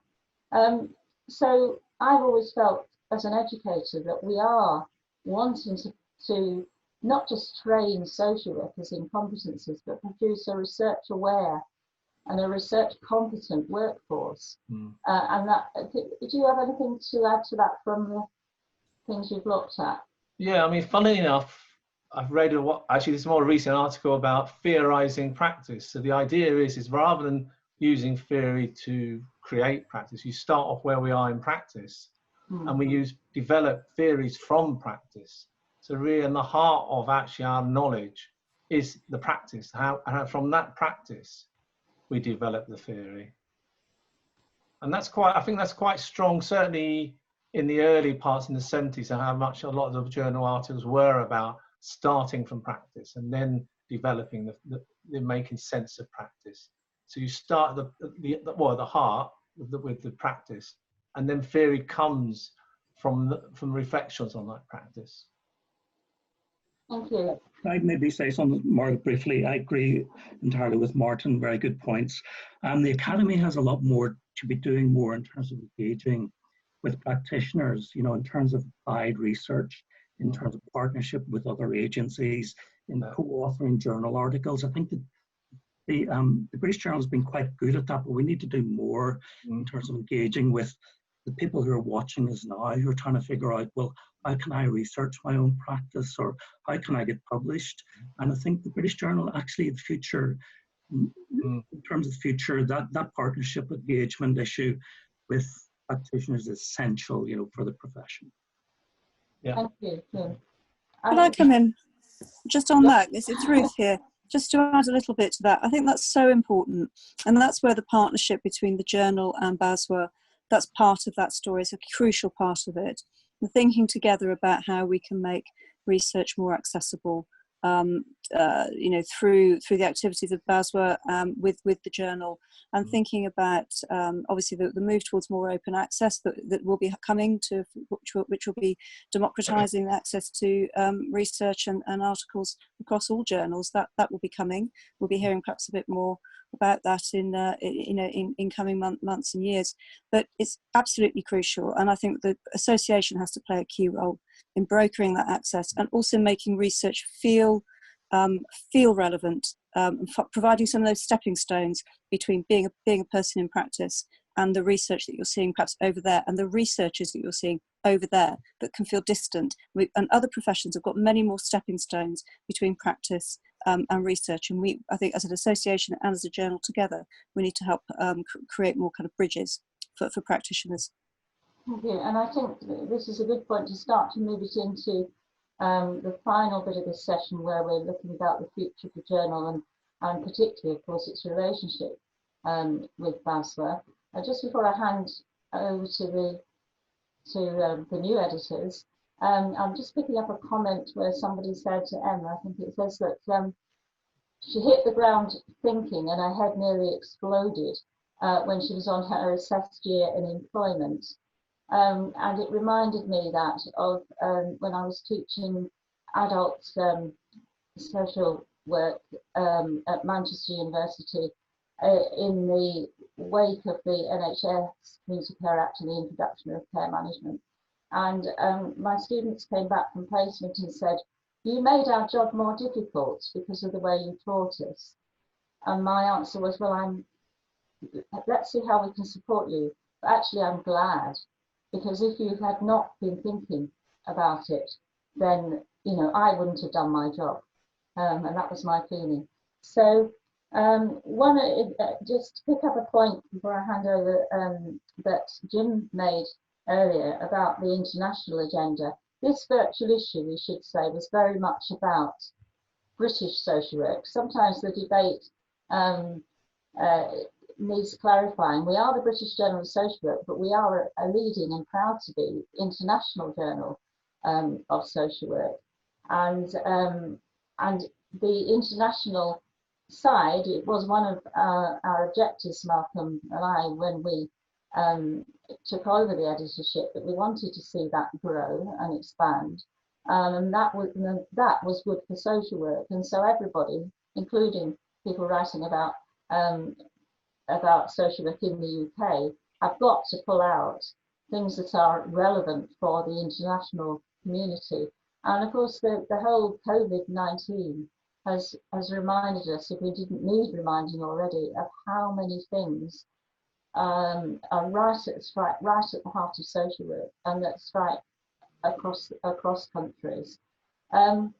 So I've always felt as an educator that we are wanting to not just train social workers in competencies, but produce a research aware and a research competent workforce. And that, do you have anything to add to that from the things you've looked at? Yeah, I mean, funnily enough, I've read actually this more recent article about theorizing practice. So the idea is rather than using theory to create practice, you start off where we are in practice, and we develop theories from practice. So really, in the heart of actually our knowledge is the practice. How from that practice we develop the theory, and that's quite. I think that's quite strong. Certainly in the early parts in the 70s, and how much a lot of the journal articles were about starting from practice and then developing the making sense of practice. So you start the heart with the practice, and then theory comes from reflections on that practice. Thank you. I'd maybe say something more briefly. I agree entirely with Martin, very good points. The Academy has a lot more to be doing more in terms of engaging with practitioners, you know, in terms of applied research, in terms of partnership with other agencies, in co-authoring journal articles. I think that the British Journal has been quite good at that, but we need to do more in terms of engaging with the people who are watching us now, who are trying to figure out, well, how can I research my own practice, or how can I get published? And I think the British Journal, actually, the future, in terms of the future, that partnership engagement issue with practitioners is essential, you know, for the profession. Yeah. Thank you. Could I come in just on that? It's Ruth here. Just to add a little bit to that, I think that's so important, and that's where the partnership between the journal and BASW, that's part of that story. It's a crucial part of it. The thinking together about how we can make research more accessible, you know, through the activities of BASW with the journal, and thinking about obviously the move towards more open access that will be coming to, which will be democratizing access to research and articles across all journals. That will be coming. We'll be hearing perhaps a bit more about that in coming months and years, but it's absolutely crucial, and I think the association has to play a key role in brokering that access and also making research feel relevant, and providing some of those stepping stones between being a person in practice and the research that you're seeing perhaps over there, and the researchers that you're seeing over there that can feel distant. And other professions have got many more stepping stones between practice and research, and I think as an association and as a journal together, we need to help create more kind of bridges for practitioners. Thank you. And I think this is a good point to start to move it into the final bit of this session, where we're looking about the future of the journal and particularly, of course, its relationship with BASW. Just before I hand over to the new editors, I'm just picking up a comment where somebody said to Emma, I think it says that she hit the ground thinking and her head nearly exploded when she was on her assessed year in employment. And it reminded me that of when I was teaching adult social work at Manchester University in the wake of the NHS Community Care Act and the introduction of care management. And my students came back from placement and said, "You made our job more difficult because of the way you taught us." And my answer was, well, let's see how we can support you. But actually, I'm glad, because if you had not been thinking about it, then, you know, I wouldn't have done my job. And that was my feeling. So just to pick up a point before I hand over that Jim made earlier about the international agenda. This virtual issue, we should say, was very much about British social work. Sometimes the debate needs clarifying. We are the British Journal of Social Work, but we are a leading and proud to be international journal of social work. And the international side, it was one of our objectives, Malcolm and I, when we took over the editorship, that we wanted to see that grow and expand. And that was good for social work. And so everybody, including people writing about social work in the UK, have got to pull out things that are relevant for the international community. And of course, the whole COVID-19 has reminded us, if we didn't need reminding already, of how many things are right at the heart of social work, and that strike across countries. I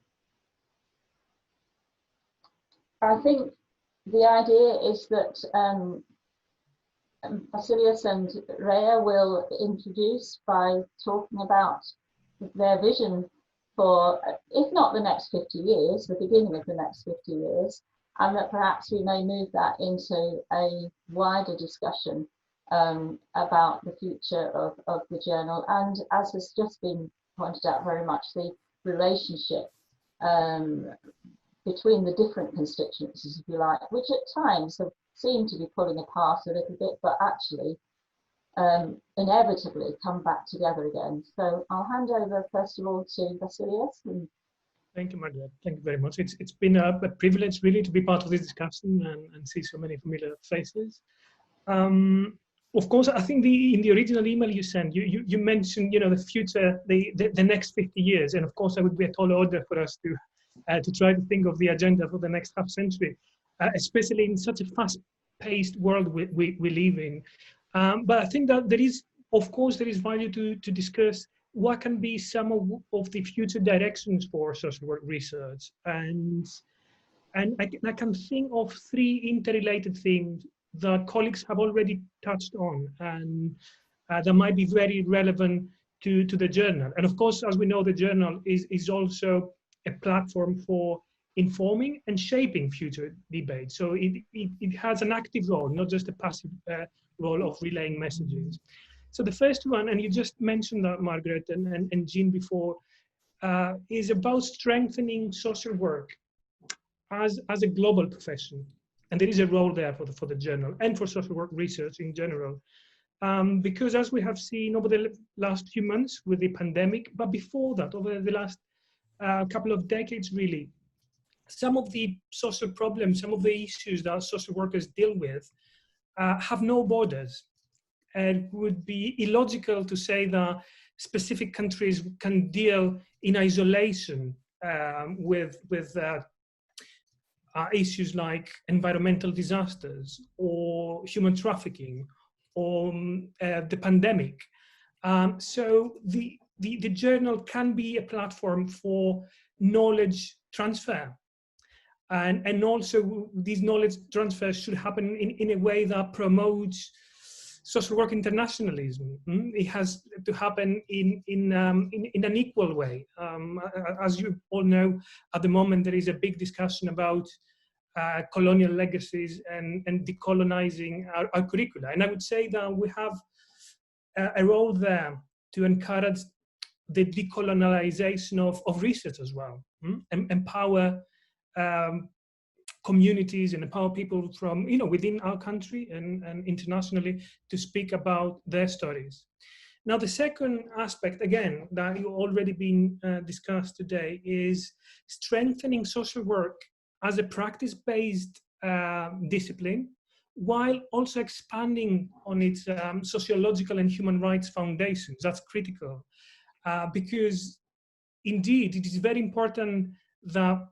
think the idea is that Basilius and Rhea will introduce by talking about their vision for, if not the next 50 years, the beginning of the next 50 years, and that perhaps we may move that into a wider discussion about the future of the journal, and as has just been pointed out very much, the relationship between the different constituencies, if you like, which at times have seemed to be pulling apart a little bit, but actually inevitably come back together again. So I'll hand over first of all to Basilius. Thank you, Margaret. Thank you very much. It's been a privilege really to be part of this discussion and see so many familiar faces. Of course, I think in the original email you sent, you mentioned, you know, the future, the next 50 years, and of course that would be a tall order for us to try to think of the agenda for the next half century, especially in such a fast-paced world we live in. But I think that there is value to discuss what can be some of the future directions for social work research, and I can think of three interrelated things that colleagues have already touched on, and that might be very relevant to the journal. And of course, as we know, the journal is also a platform for informing and shaping future debates. So it has an active role, not just a passive role of relaying messages. So the first one, and you just mentioned that, Margaret and Jean before, is about strengthening social work as a global profession. And there is a role there for the journal and for social work research in general. Because as we have seen over the last few months with the pandemic, but before that, over the last couple of decades really, some of the social problems, some of the issues that social workers deal with have no borders. And it would be illogical to say that specific countries can deal in isolation with issues like environmental disasters or human trafficking or the pandemic. So the journal can be a platform for knowledge transfer. And also these knowledge transfers should happen in a way that promotes social work internationalism. It has to happen in an equal way. As you all know, at the moment there is a big discussion about colonial legacies and decolonizing our curricula. And I would say that we have a role there to encourage the decolonialization of research as well, and empower communities and empower people from, you know, within our country and internationally to speak about their stories. Now, the second aspect, again, that you already been discussed today, is strengthening social work as a practice-based discipline, while also expanding on its sociological and human rights foundations. That's critical, because indeed it is very important that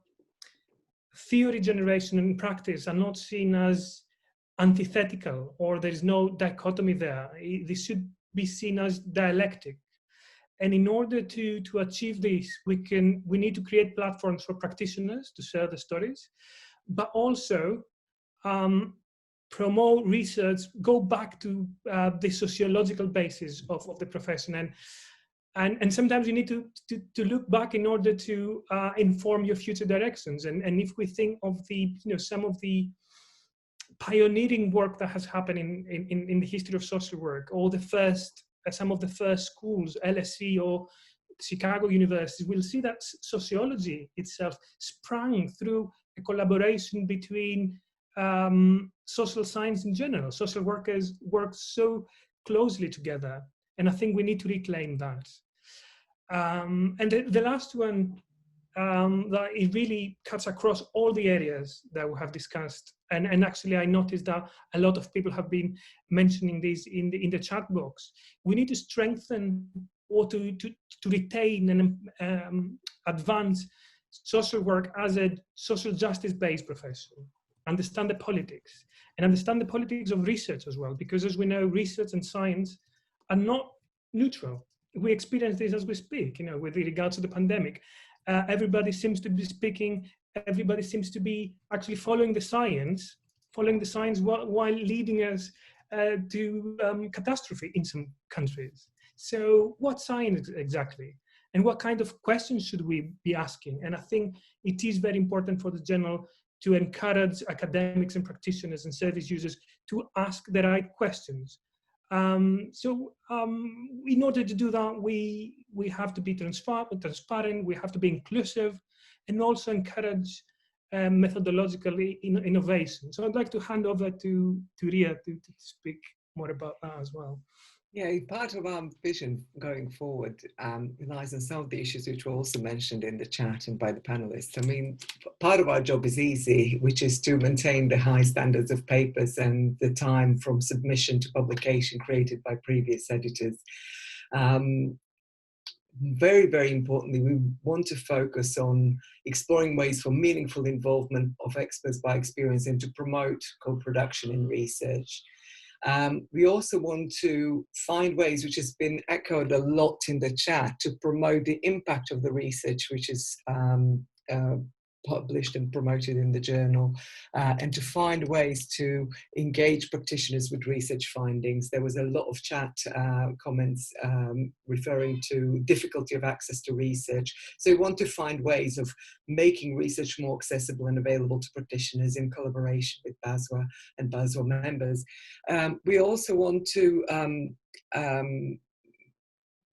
theory generation and practice are not seen as antithetical or there's no dichotomy there. This should be seen as dialectic. And in order to achieve this, we need to create platforms for practitioners to share the stories, but also promote research, go back to the sociological basis of the profession. And sometimes you need to look back in order to inform your future directions. And if we think of some of the pioneering work that has happened in the history of social work, or some of the first schools, LSE or Chicago University, we'll see that sociology itself sprang through a collaboration between social science in general. Social workers work so closely together, and I think we need to reclaim that. And the last one, that it really cuts across all the areas that we have discussed. And actually, I noticed that a lot of people have been mentioning this in the chat box. We need to strengthen or to retain and advance social work as a social justice-based profession. Understand the politics, and understand the politics of research as well, because as we know, research and science are not neutral. We experience this as we speak, with regards to the pandemic. Everybody seems to be speaking, everybody seems to be actually following the science while leading us to catastrophe in some countries. So what science exactly? And what kind of questions should we be asking? And I think it is very important for the journal to encourage academics and practitioners and service users to ask the right questions. In order to do that, we have to be transparent, we have to be inclusive, and also encourage methodological innovation. So I'd like to hand over to Ria to speak more about that as well. Yeah, part of our vision going forward relies on some of the issues which were also mentioned in the chat and by the panelists. I mean, part of our job is easy, which is to maintain the high standards of papers and the time from submission to publication created by previous editors. Very, very importantly, we want to focus on exploring ways for meaningful involvement of experts by experience and to promote co-production in research. We also want to find ways, which has been echoed a lot in the chat, to promote the impact of the research which is published and promoted in the journal, and to find ways to engage practitioners with research findings. There was a lot of chat comments referring to difficulty of access to research. So we want to find ways of making research more accessible and available to practitioners in collaboration with BASW and BASW members. We also want to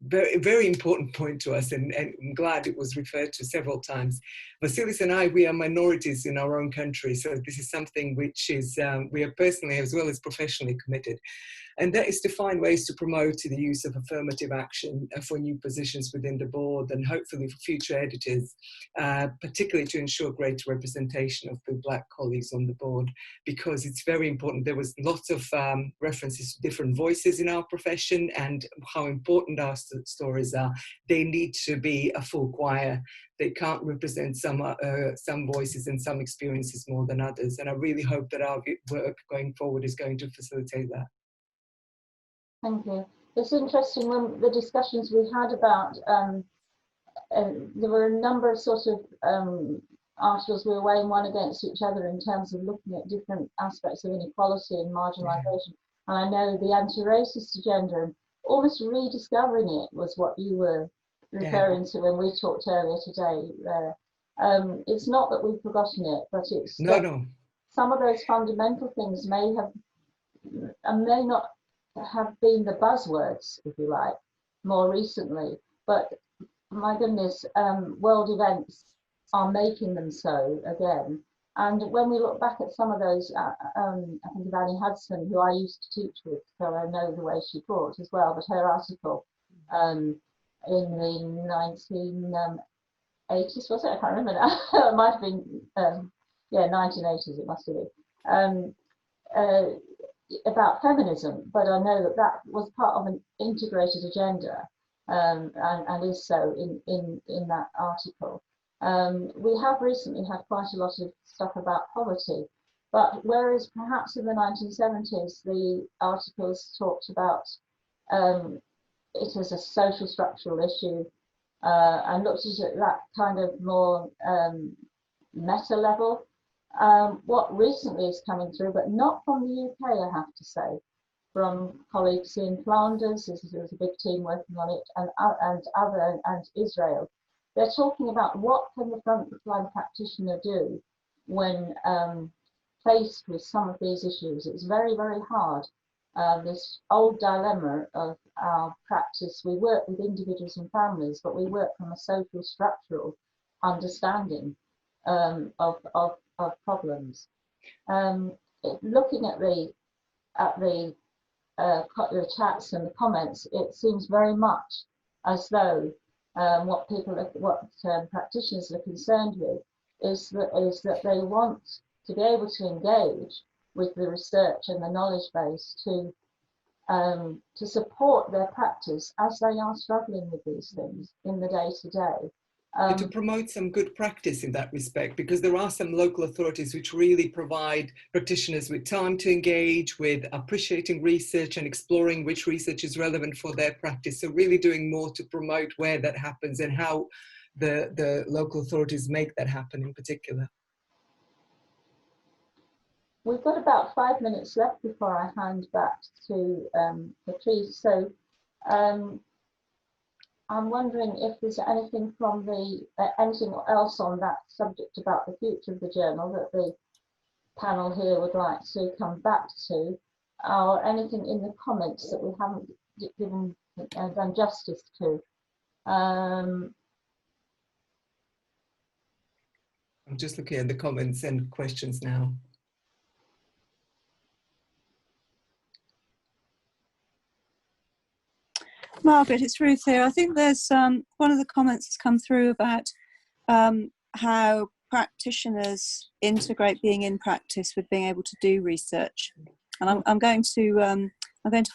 very, very important point to us, and I'm glad it was referred to several times. Vasilis and I, we are minorities in our own country, so this is something which is, we are personally as well as professionally committed. And that is to find ways to promote the use of affirmative action for new positions within the board and hopefully for future editors, particularly to ensure greater representation of the Black colleagues on the board, because it's very important. There was lots of references to different voices in our profession and how important our stories are. They need to be a full choir. They can't represent some voices and some experiences more than others. And I really hope that our work going forward is going to facilitate that. Thank you. It's interesting when the discussions we had about, there were a number of sort of articles we were weighing one against each other in terms of looking at different aspects of inequality and marginalisation. And I know the anti-racist agenda and almost rediscovering it was what you were referring to when we talked earlier today. It's not that we've forgotten it, but it's some of those fundamental things may have and may not have been the buzzwords, if you like, more recently, but my goodness, world events are making them so again. And when we look back at some of those, I think of Annie Hudson, who I used to teach with, so I know the way she taught as well, but her article in the 1980s, was it? I can't remember now. It might have been, yeah, 1980s, it must have been. About feminism, but I know that that was part of an integrated agenda, and is so in that article. We have recently had quite a lot of stuff about poverty, But whereas perhaps in the 1970s, the articles talked about it as a social structural issue and looked at it at that kind of more meta level. What recently is coming through, but not from the UK, I have to say, from colleagues in Flanders, there's a big team working on it, and Israel. They're talking about what can the frontline practitioner do when faced with some of these issues. It's very, very hard. This old dilemma of our practice, we work with individuals and families, but we work from a social structural understanding of problems. Looking at the chats and the comments, it seems very much as though what practitioners are concerned with is that they want to be able to engage with the research and the knowledge base to support their practice as they are struggling with these things in the day-to-day. To promote some good practice in that respect, because there are some local authorities which really provide practitioners with time to engage with appreciating research and exploring which research is relevant for their practice. So really doing more to promote where that happens and how the local authorities make that happen in particular. We've got about 5 minutes left before I hand back to Patrice. So I'm wondering if there's anything from anything else on that subject about the future of the journal that the panel here would like to come back to, or anything in the comments that we haven't done justice to. I'm just looking at the comments and questions now. Margaret, it's Ruth here. I think there's one of the comments has come through about how practitioners integrate being in practice with being able to do research. And I'm going to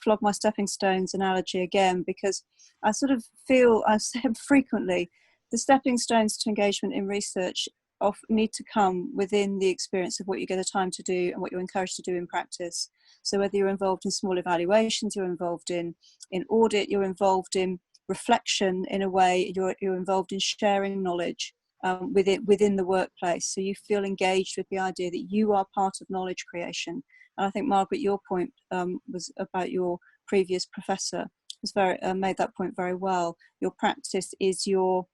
flog my stepping stones analogy again, because I sort of feel, I've said frequently, the stepping stones to engagement in research need to come within the experience of what you get the time to do and what you're encouraged to do in practice. So whether you're involved in small evaluations, you're involved in audit, you're involved in reflection in a way, you're involved in sharing knowledge within the workplace. So you feel engaged with the idea that you are part of knowledge creation. And I think, Margaret, your point was about your previous professor, was made that point very well. Your practice is your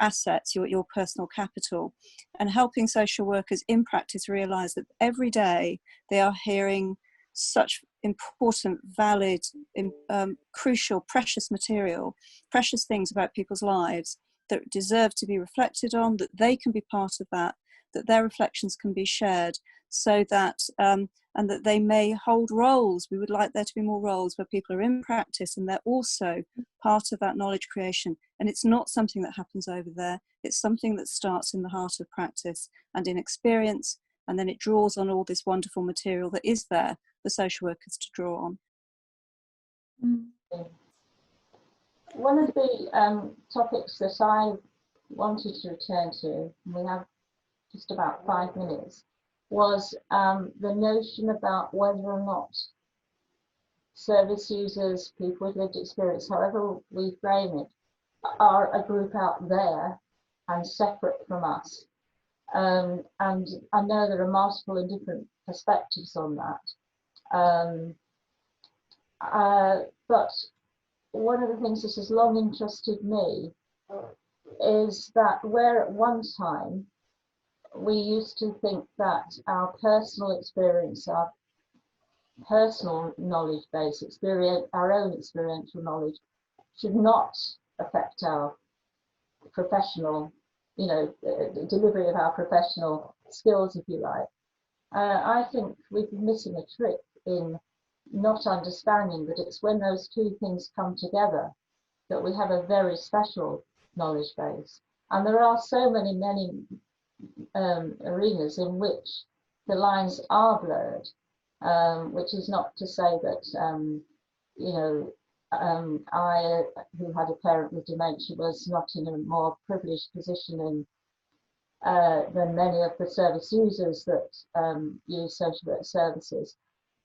assets, your personal capital, and helping social workers in practice realise that every day they are hearing such important, valid, crucial, precious material, precious things about people's lives that deserve to be reflected on, that they can be part of that their reflections can be shared, so that and that they may hold roles. We would like there to be more roles where people are in practice and they're also part of that knowledge creation. And it's not something that happens over there. It's something that starts in the heart of practice and in experience, and then it draws on all this wonderful material that is there for social workers to draw on. One of the topics that I wanted to return to, and we have just about 5 minutes, was the notion about whether or not service users, people with lived experience, however we frame it, are a group out there and separate from us. And I know there are multiple and different perspectives on that. But one of the things that has long interested me is that where at one time we used to think that our personal experience, our personal knowledge base, our own experiential knowledge should not affect our professional, delivery of our professional skills, if you like. I think we've been missing a trick in not understanding that it's when those two things come together that we have a very special knowledge base. And there are so many arenas in which the lines are blurred, which is not to say that, I, who had a parent with dementia, was not in a more privileged position than many of the service users that use social work services.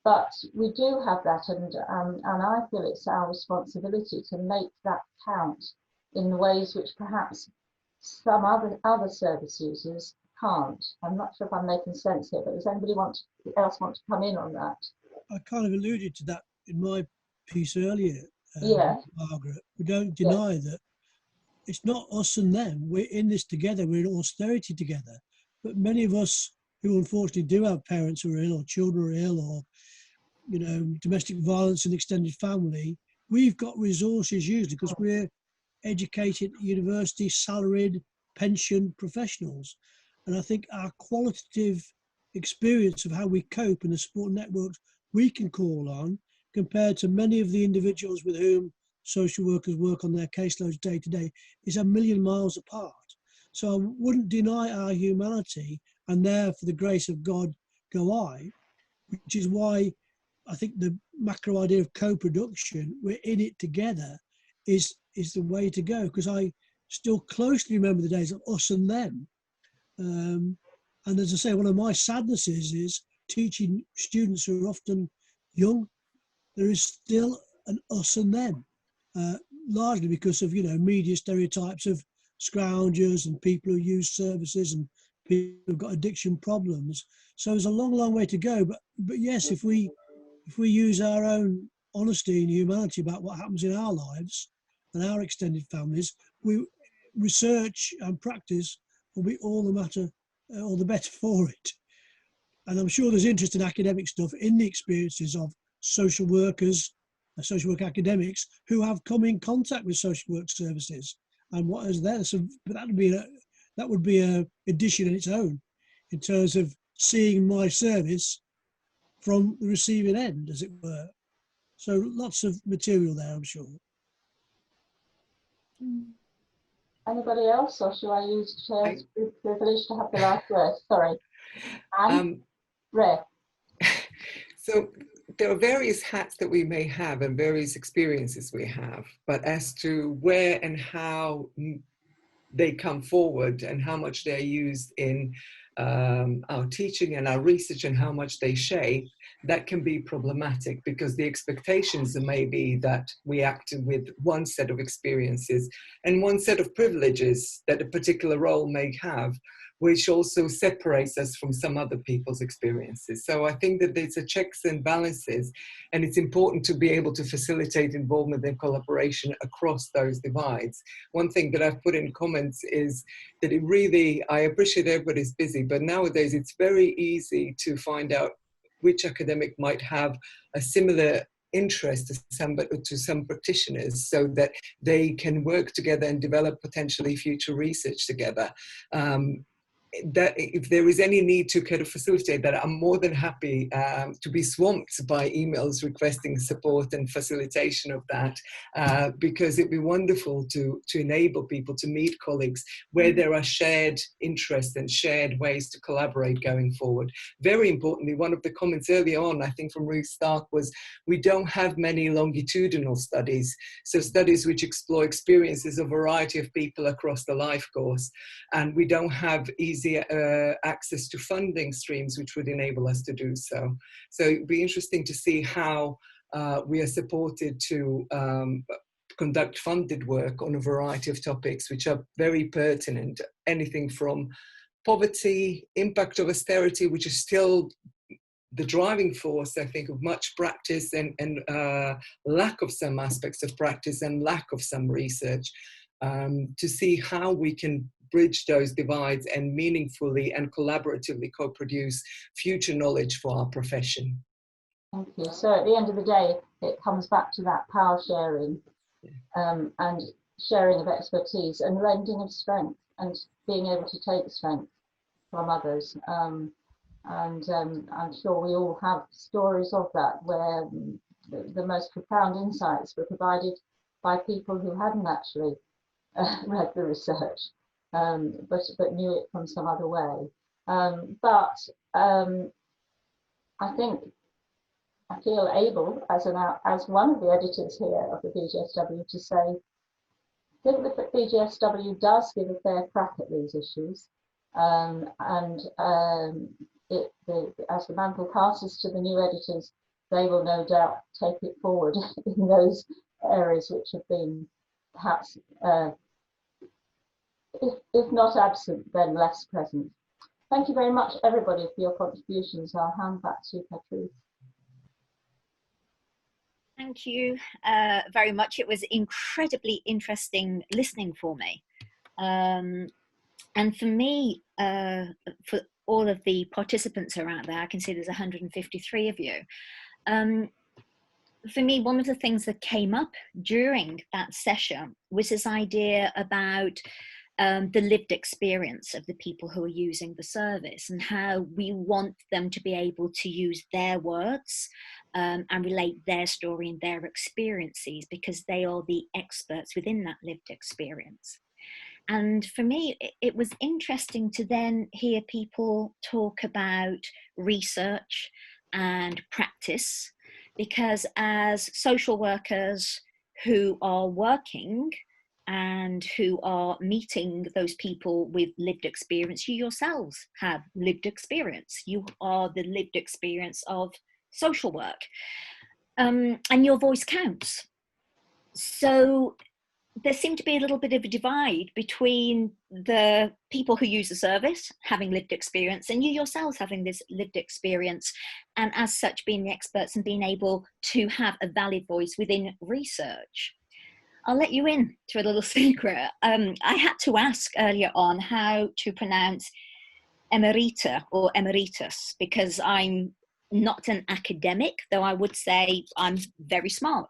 But we do have that, and I feel it's our responsibility to make that count in ways which perhaps some other service users can't. I'm not sure if I'm making sense here, but does anybody else want to come in on that? I kind of alluded to that in my piece earlier, Margaret. We don't deny that it's not us and them. We're in this together. We're in austerity together. But many of us who unfortunately do have parents who are ill, or children who are ill, or domestic violence in extended family, we've got resources usually because we're educated, university, salaried, pension professionals. And I think our qualitative experience of how we cope and the support networks we can call on, compared to many of the individuals with whom social workers work on their caseloads day to day, is a million miles apart. So I wouldn't deny our humanity, and there, for the grace of God, go I, which is why I think the macro idea of co-production, we're in it together, is the way to go. Because I still closely remember the days of us and them. And as I say, one of my sadnesses is teaching students who are often young, there is still an us and them, largely because of, media stereotypes of scroungers and people who use services and people who've got addiction problems. So there's a long, long way to go. But yes, if we use our own honesty and humanity about what happens in our lives and our extended families, research and practice will be all the better for it. And I'm sure there's interest in academic stuff in the experiences of social workers, social work academics who have come in contact with social work services and what is there. So that would be a addition in its own, in terms of seeing my service from the receiving end, as it were. So lots of material there, I'm sure. Anybody else, or shall I use chair's privilege to have the last word? Sorry. Anne? Ray. So there are various hats that we may have and various experiences we have, but as to where and how they come forward and how much they're used in our teaching and our research and how much they shape, that can be problematic because the expectations may be that we act with one set of experiences and one set of privileges that a particular role may have, which also separates us from some other people's experiences. So I think that there's a checks and balances, and it's important to be able to facilitate involvement and collaboration across those divides. One thing that I've put in comments is that I appreciate everybody's busy, but nowadays it's very easy to find out which academic might have a similar interest to some practitioners so that they can work together and develop potentially future research together. That if there is any need to kind of facilitate that, I'm more than happy to be swamped by emails requesting support and facilitation of that, because it'd be wonderful to enable people to meet colleagues where there are shared interests and shared ways to collaborate going forward. Very importantly, one of the comments early on, I think from Ruth Stark, was we don't have many longitudinal studies, so studies which explore experiences of a variety of people across the life course, and we don't have easy access to funding streams which would enable us to do so. So it'd be interesting to see how we are supported to conduct funded work on a variety of topics which are very pertinent, anything from poverty, impact of austerity, which is still the driving force, I think, of much practice and lack of some aspects of practice and lack of some research, to see how we can bridge those divides and meaningfully and collaboratively co-produce future knowledge for our profession. Thank you. So at the end of the day, it comes back to that power sharing and sharing of expertise and lending of strength and being able to take strength from others. And I'm sure we all have stories of that where the most profound insights were provided by people who hadn't actually read the research. But knew it from some other way. I think I feel able, as one of the editors here of the BGSW, to say, I think the BGSW does give a fair crack at these issues. As the mantle passes to the new editors, they will no doubt take it forward in those areas which have been perhaps, if not absent, then less present. Thank you very much, everybody, for your contributions. I'll hand back to Patrice. Thank you very much. It was incredibly interesting listening for me. And for me, for all of the participants who are out there, I can see there's 153 of you. For me, one of the things that came up during that session was this idea about the lived experience of the people who are using the service, and how we want them to be able to use their words and relate their story and their experiences, because they are the experts within that lived experience. And for me, it was interesting to then hear people talk about research and practice, because as social workers who are working and who are meeting those people with lived experience, you yourselves have lived experience. You are the lived experience of social work, and your voice counts. So there seemed to be a little bit of a divide between the people who use the service having lived experience and you yourselves having this lived experience, and as such being the experts and being able to have a valid voice within research. I'll let you in to a little secret. I had to ask earlier on how to pronounce emerita or emeritus, because I'm not an academic, though I would say I'm very smart.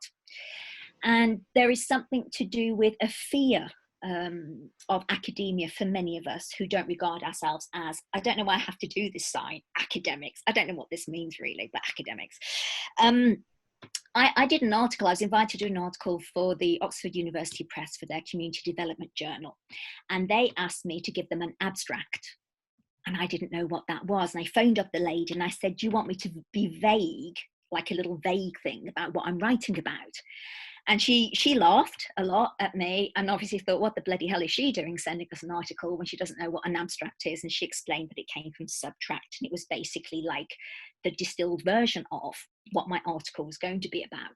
And there is something to do with a fear of academia for many of us who don't regard ourselves as, I don't know why I have to do this sign, academics. I don't know what this means really, but academics. I did an article, I was invited to do an article for the Oxford University Press for their Community Development Journal. And they asked me to give them an abstract. And I didn't know what that was. And I phoned up the lady and I said, do you want me to be vague, like a little vague thing about what I'm writing about? And she laughed a lot at me and obviously thought, what the bloody hell is she doing sending us an article when she doesn't know what an abstract is? And she explained that it came from subtract, and it was basically like the distilled version of what my article was going to be about.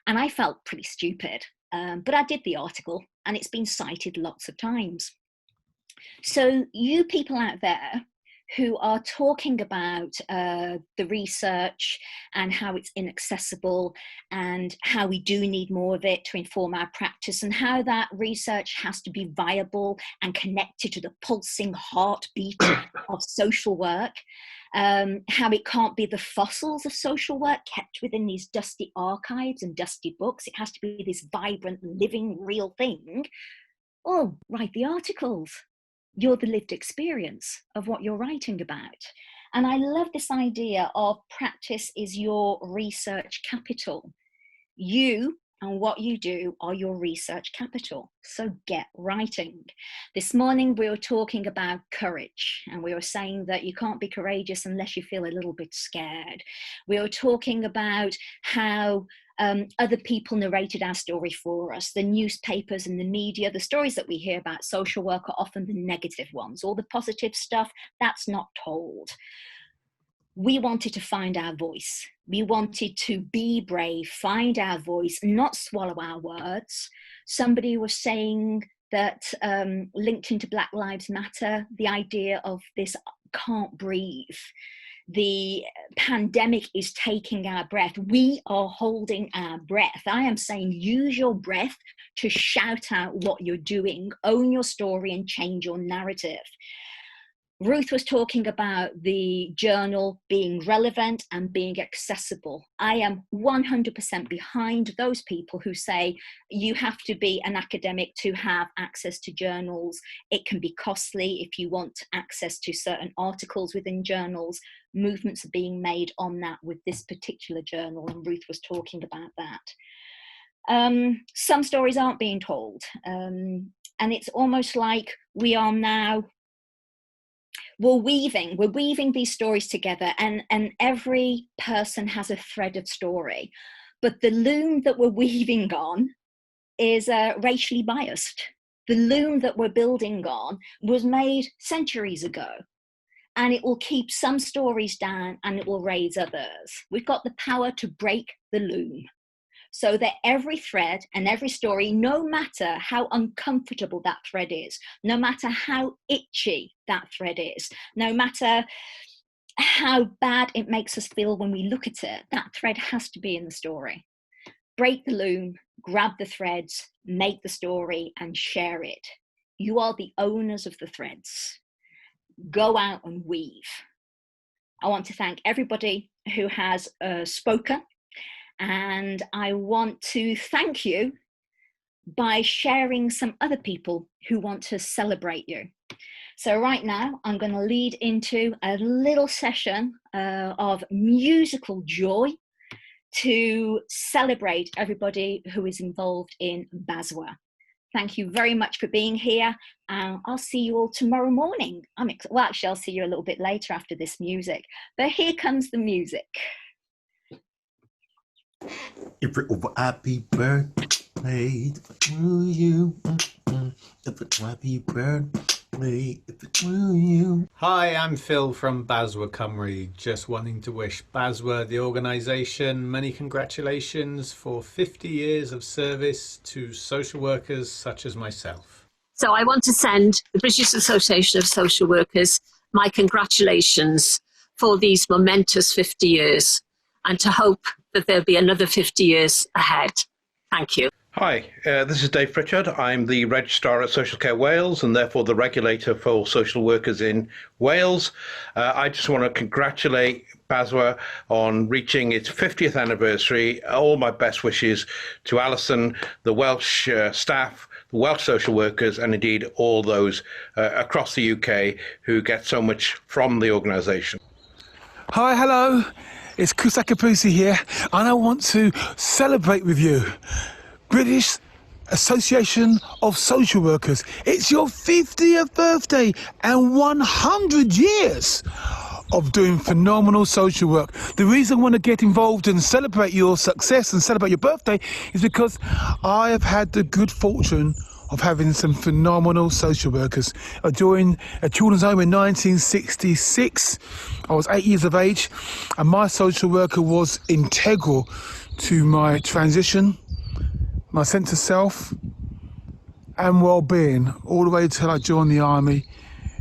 And I felt pretty stupid, but I did the article and it's been cited lots of times. So you people out there who are talking about the research and how it's inaccessible and how we do need more of it to inform our practice, and how that research has to be viable and connected to the pulsing heartbeat of social work, how it can't be the fossils of social work kept within these dusty archives and dusty books. It has to be this vibrant, living, real thing. Oh, write the articles. You're the lived experience of what you're writing about. And I love this idea of practice is your research capital. You and what you do are your research capital. So get writing. This morning we were talking about courage, and we were saying that you can't be courageous unless you feel a little bit scared. We were talking about how other people narrated our story for us. The newspapers and the media, the stories that we hear about social work are often the negative ones. All the positive stuff, that's not told. We wanted to find our voice. We wanted to be brave, find our voice, not swallow our words. Somebody was saying that linked into Black Lives Matter, the idea of this can't breathe. The pandemic is taking our breath. We are holding our breath. I am saying use your breath to shout out what you're doing, own your story and change your narrative. Ruth was talking about the journal being relevant and being accessible. I am 100% behind those people who say you have to be an academic to have access to journals. It can be costly if you want access to certain articles within journals. Movements are being made on that with this particular journal, and Ruth was talking about that. Some stories aren't being told, and it's almost like we are now we're weaving these stories together, and every person has a thread of story, but the loom that we're weaving on is racially biased. The loom that we're building on was made centuries ago, and it will keep some stories down and it will raise others. We've got the power to break the loom so that every thread and every story, no matter how uncomfortable that thread is, no matter how itchy that thread is, no matter how bad it makes us feel when we look at it, that thread has to be in the story. Break the loom, grab the threads, make the story and share it. You are the owners of the threads. Go out and weave. I want to thank everybody who has spoken, and I want to thank you by sharing some other people who want to celebrate you. So right now I'm going to lead into a little session of musical joy to celebrate everybody who is involved in BASW. Thank you very much for being here. I'll see you all tomorrow morning. Well, actually, I'll see you a little bit later after this music. But here comes the music. Happy birthday to you. Happy birthday to you. Hi, I'm Phil from BASW Cymru, just wanting to wish BASW, the organisation, many congratulations for 50 years of service to social workers such as myself. So I want to send the British Association of Social Workers my congratulations for these momentous 50 years, and to hope that there'll be another 50 years ahead. Thank you. Hi, this is Dave Pritchard. I'm the Registrar at Social Care Wales and therefore the regulator for social workers in Wales. I just want to congratulate BASW on reaching its 50th anniversary. All my best wishes to Alison, the Welsh staff, the Welsh social workers, and indeed all those across the UK who get so much from the organisation. Hi, hello. It's Kusa Kapusi here, and I want to celebrate with you. British Association of Social Workers. It's your 50th birthday and 100 years of doing phenomenal social work. The reason I want to get involved and celebrate your success and celebrate your birthday is because I have had the good fortune of having some phenomenal social workers. I joined a children's home in 1966. I was 8 years of age, and my social worker was integral to my transition, my sense of self and well-being, all the way till I joined the army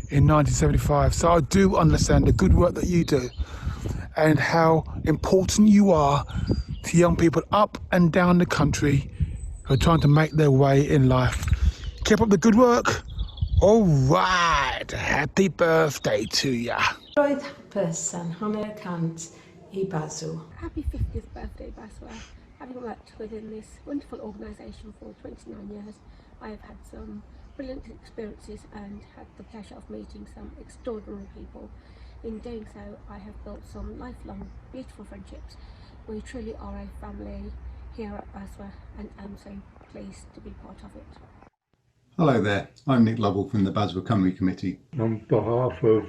in 1975. So I do understand the good work that you do and how important you are to young people up and down the country who are trying to make their way in life. Keep up the good work. All right, happy birthday to ya. Roedd hapus yn hanner cant I BASW. Happy 50th birthday, BASW. Having worked within this wonderful organisation for 29 years, I have had some brilliant experiences and had the pleasure of meeting some extraordinary people. In doing so, I have built some lifelong, beautiful friendships. We truly are a family here at BASW, and I'm so pleased to be part of it. Hello there, I'm Nick Lovell from the BASW Cymru Committee. On behalf of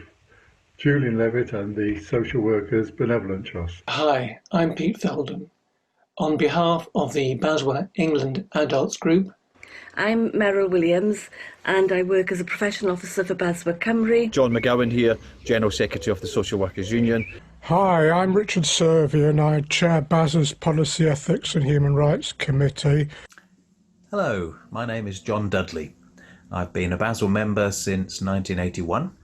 Julian Levitt and the Social Workers Benevolent Trust. Hi, I'm Pete Felden. On behalf of the BASW England Adults Group. I'm Meryl Williams and I work as a professional officer for BASW Cymru. John McGowan here, General Secretary of the Social Workers Union. Hi, I'm Richard Servie and I chair BASW's Policy Ethics and Human Rights Committee. Hello, my name is John Dudley. I've been a BASW member since 1981.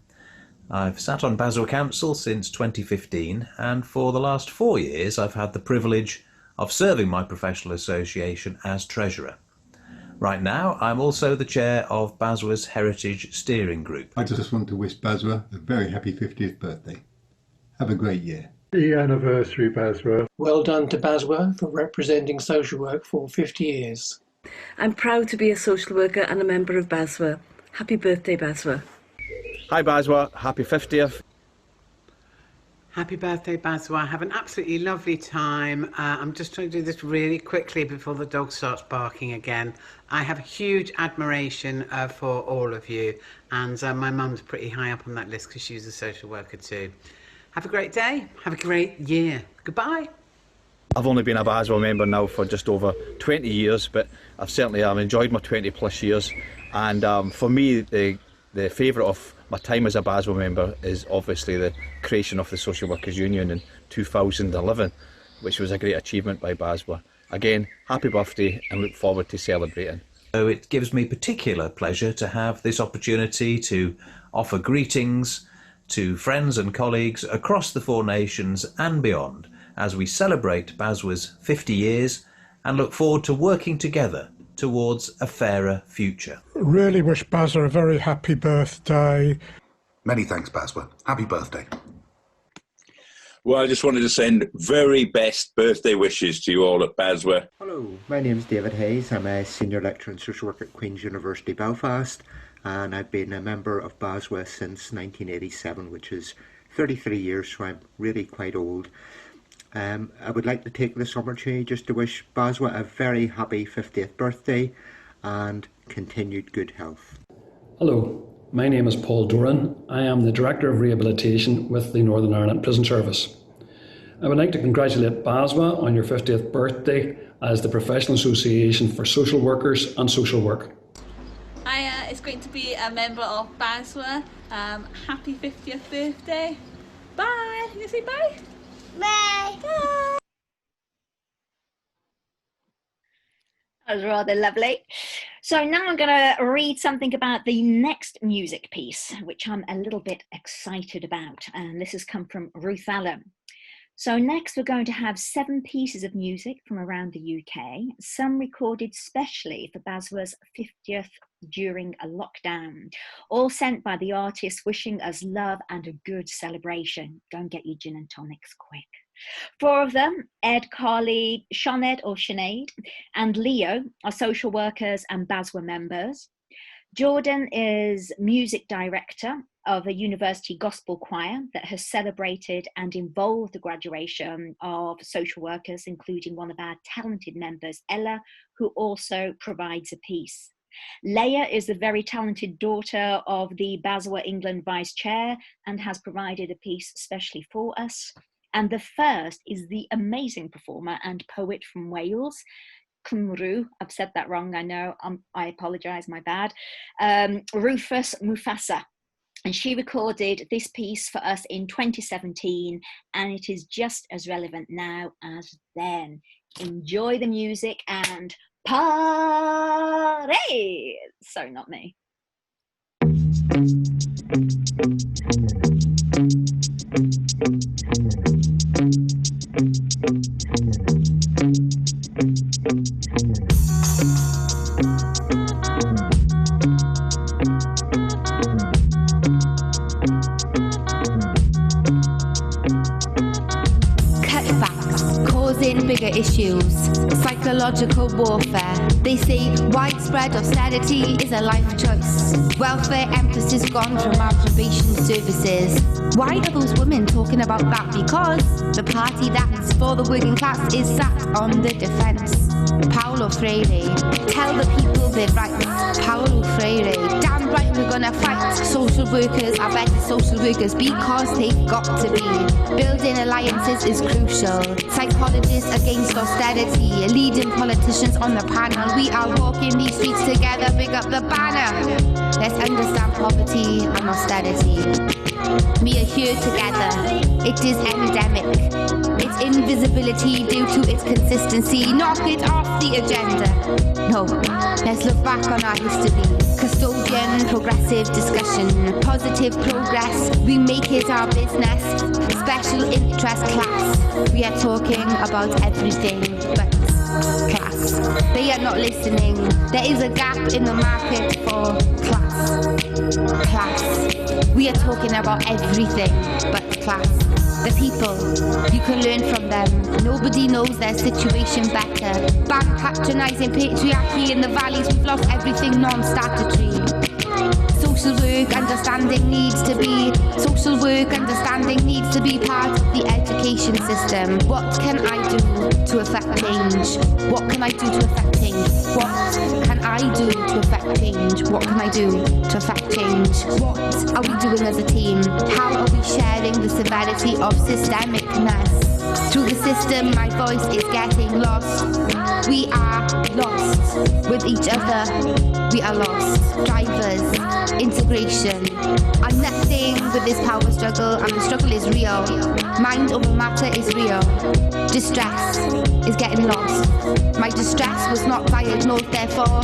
I've sat on BASW Council since 2015, and for the last 4 years I've had the privilege of serving my professional association as Treasurer. Right now I'm also the chair of BASW's Heritage Steering Group. I just want to wish BASW a very happy 50th birthday. Have a great year. The anniversary, BASW. Well done to BASW for representing social work for 50 years. I'm proud to be a social worker and a member of BASW. Happy birthday, BASW. Hi BASW, happy 50th. Happy birthday, BASW. Have an absolutely lovely time. I'm just trying to do this really quickly before the dog starts barking again. I have huge admiration for all of you, and my mum's pretty high up on that list because she's a social worker too. Have a great day. Have a great year. Goodbye. I've only been a BASW member now for just over 20 years, but I've enjoyed my 20 plus years, And for me, the favourite of my time as a BASW member is obviously the creation of the Social Workers Union in 2011, which was a great achievement by BASW. Again, happy birthday and look forward to celebrating. So it gives me particular pleasure to have this opportunity to offer greetings to friends and colleagues across the 4 nations and beyond as we celebrate BASW's 50 years and look forward to working together towards a fairer future. Really wish BASW a very happy birthday. Many thanks, BASW. Happy birthday. Well, I just wanted to send very best birthday wishes to you all at BASW. Hello, my name is David Hayes. I'm a senior lecturer in social work at Queen's University Belfast, and I've been a member of BASW since 1987, which is 33 years, so I'm really quite old. I would like to take this opportunity just to wish BASW a very happy 50th birthday and continued good health. Hello, my name is Paul Doran. I am the Director of Rehabilitation with the Northern Ireland Prison Service. I would like to congratulate BASW on your 50th birthday as the Professional Association for Social Workers and Social Work. Hiya, it's great to be a member of BASW. Happy 50th birthday. Bye. You say bye? Bye. Bye. That was rather lovely. So now I'm going to read something about the next music piece, which I'm a little bit excited about. And this has come from Ruth Allen. So next we're going to have 7 pieces of music from around the UK, some recorded specially for BASW's 50th during a lockdown, all sent by the artists wishing us love and a good celebration. Go and get your gin and tonics quick. 4 of them, Ed, Carly, Sinead or Sinead, and Leo are social workers and BASW members. Jordan is music director of a university gospel choir that has celebrated and involved the graduation of social workers, including one of our talented members, Ella, who also provides a piece. Leah is the very talented daughter of the BASW England Vice Chair and has provided a piece especially for us. And the first is the amazing performer and poet from Wales, Cymru, I've said that wrong, I know, I apologise, my bad, Rufus Mufasa. And she recorded this piece for us in 2017, and it is just as relevant now as then. Enjoy the music and party! So not me. Bigger issues, psychological warfare. They say widespread austerity is a life choice. Welfare emphasis gone from our probation services. Why are those women talking about that? Because the party that's for the working class is sat on the defence. Paulo Freire, tell the people their rights. Paulo Freire, damn right we're gonna fight. Social workers are better social workers because they've got to be. Building alliances is crucial. Psychologists against austerity, leading politicians on the panel. We are walking these streets together, big up the banner. Let's understand poverty and austerity. We are here together. It is endemic. Its invisibility due to its consistency. Knock it off the agenda. No, let's look back on our history. Custodian, progressive discussion, positive progress. We make it our business. Special interest class. We are talking about everything but class. They are not listening. There is a gap in the market for class. Class. We are talking about everything but class. The people, you can learn from them. Nobody knows their situation better. Ban patronising patriarchy in the valleys. We've lost everything non-statutory. Social work understanding needs to be part of the education system. What can I do to affect change? What can I do to affect change? What can I do to affect change? What can I do to affect change? What are we doing as a team? How are we sharing the severity of systemicness? Through the system, my voice is getting lost. We are lost with each other. We are lost. Drivers, integration, and nothing with this power struggle, and the struggle is real. Mind over matter is real. Distress is getting lost. My distress was not diagnosed, therefore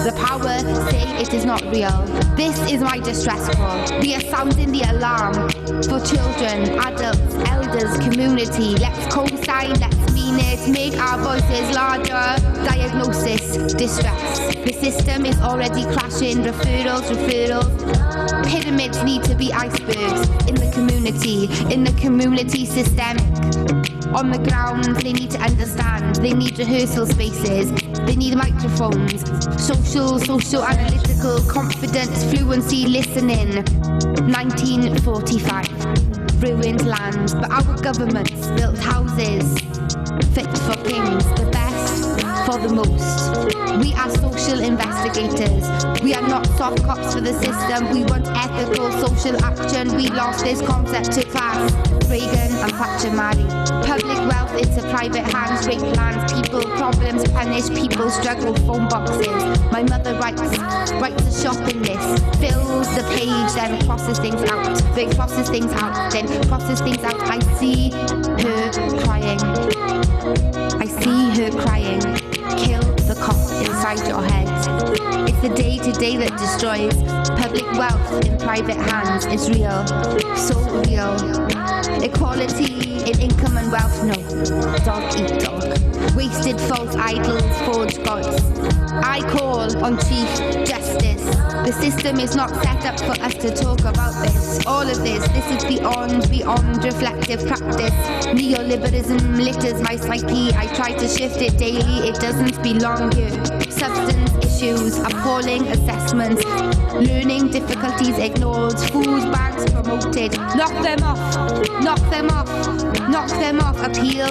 the power say it is not real. This is my distress call. We are sounding the alarm for children, adults, elders, community. Let's co-sign, let's mean it, make our voices larger. Diagnosis, distress. The system is already crashing. Referrals. Pyramids need to be icebergs in the community systemic. On the ground, they need to understand. They need rehearsal spaces. They need microphones. Social, analytical, confidence, fluency, listening. 1945. Ruined lands, but our governments built houses fit for kings, the best for the most. We are social investigators. We are not soft cops for the system. We want ethical social action. We lost this concept too fast. Reagan and Thatcher married. Public wealth into private hands. Rape lands, people, problems, punish people, struggle, phone boxes. My mother writes a shopping list. Fills the page, then crosses things out. Then crosses things out, then crosses things out. I see her crying. I see her crying. Kill the cop inside your head. It's the day-to-day that destroys. Public wealth in private hands is real. So real. Equality in income and wealth, no. Dog eat dog. Wasted false idols, forged gods. I call on Chief Justice. The system is not set up for us to talk about this. All of this is beyond reflective practice. Neoliberalism litters my psyche. I try to shift it daily, it doesn't belong here. Substance issues, appalling assessments. Learning difficulties ignored. Food banks promoted. Knock them off. Knock them off. Knock them off. Appeal.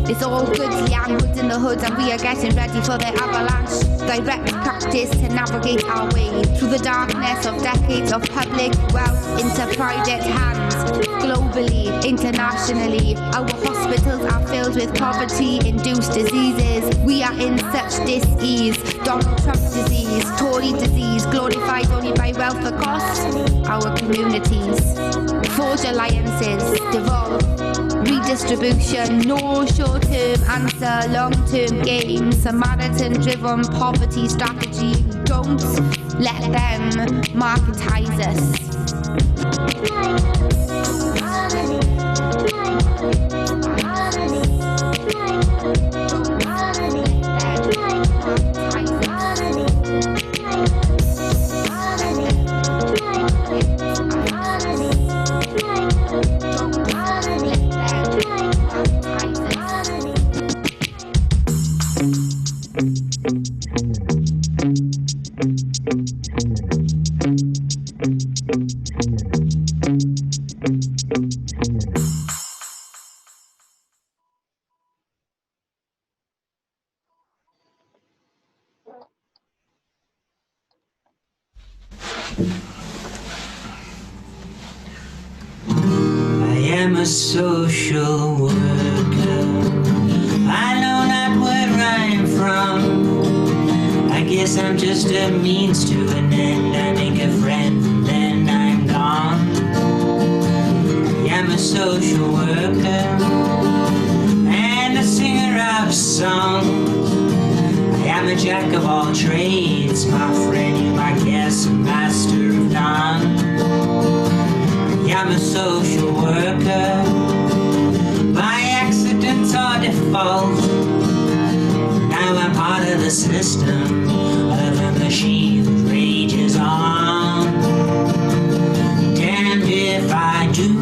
It's all good, young hoods in the hood, and we are getting ready for the avalanche. Direct practice to navigate our way through the darkness of decades of public wealth into private hands. Globally, internationally, our hospitals are filled with poverty-induced diseases. We are in such dis-ease. Donald Trump disease, Tory disease, glorified only by wealth for cost. Our communities forge alliances, devolve. Redistribution, no short-term answer, long-term gain. Samaritan-driven poverty strategy. Don't let them marketize us. Social worker, I know not where I'm from. I guess I'm just a means to an end. I make a friend and then I'm gone. I'm a social worker and a singer of songs. I am a jack of all trades, my friend, you might guess a master of none. I'm a social worker by accident or default. Now I'm part of the system of a machine that rages on. Damned if I do,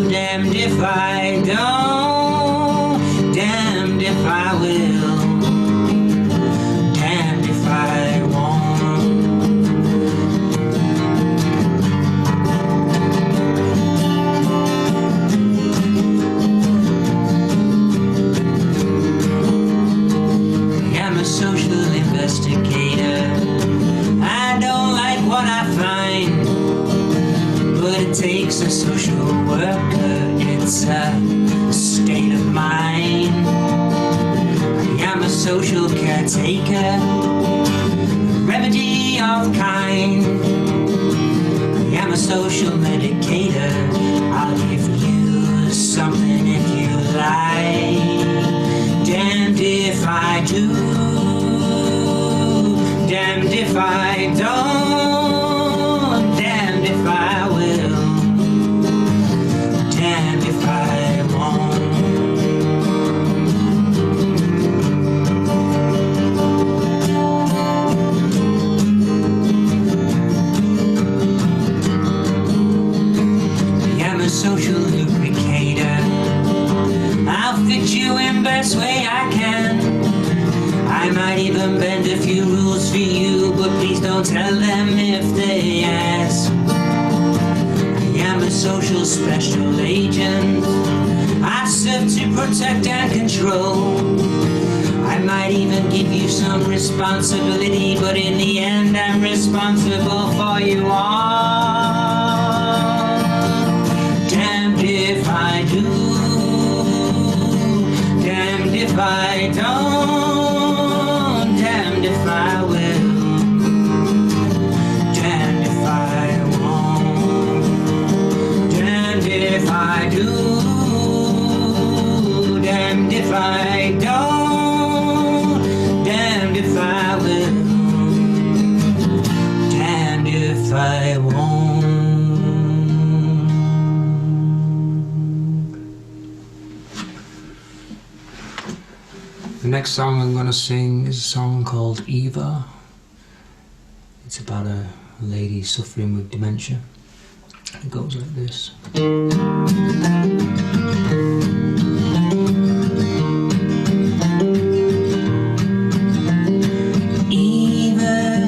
damned if I don't, damned if I will, damned if I won't. Social investigator. takes a social worker, it's a state of mind. I am a social caretaker, remedy of kind. I am a social medicator, I'll give you something if you like. Damned if I do, damned if I don't, damned if I will, damned if I won't. I am a social lubricator, I'll fit you in best way I can. I might even bend a few rules for you, but please don't tell them if they ask. I am a social special agent, I serve to protect and control. I might even give you some responsibility, but in the end I'm responsible for you all. Damned if I do, damned if I don't, damned if I will, damned if I won't, damned if I do, damned if I don't, damned if I will, damned if I won't. The next song I'm going to sing is a song called Eva. It's about a lady suffering with dementia. It goes like this. Eva,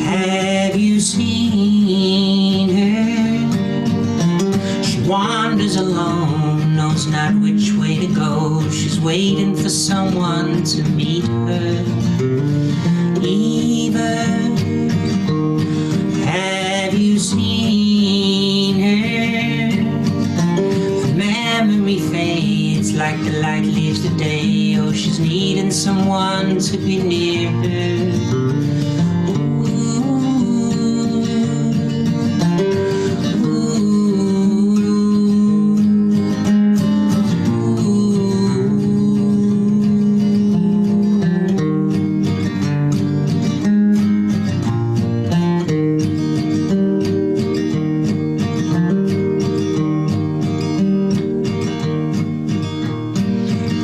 have you seen her? She wanders alone, knows not which way to go. She's waiting for someone to meet her. Eva, have you seen her? The memory fades like the light leaves the day. Oh, she's needing someone to be near her.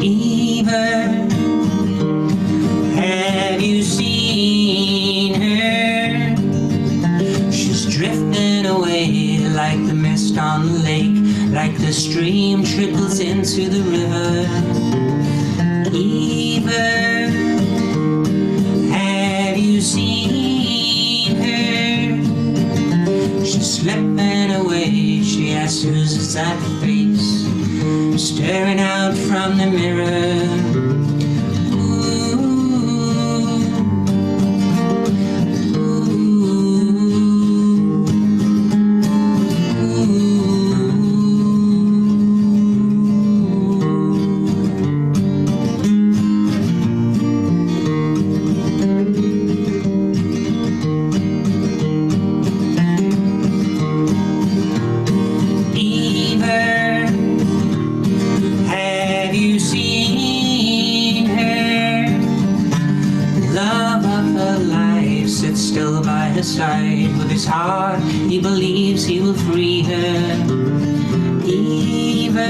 Eva, have you seen her? She's drifting away like the mist on the lake, like the stream trickles into the river. Eva, have you seen her? She's slipping away, she asks who's that face staring out from the mirror. Still by her side, with his heart he believes he will free her. Eva,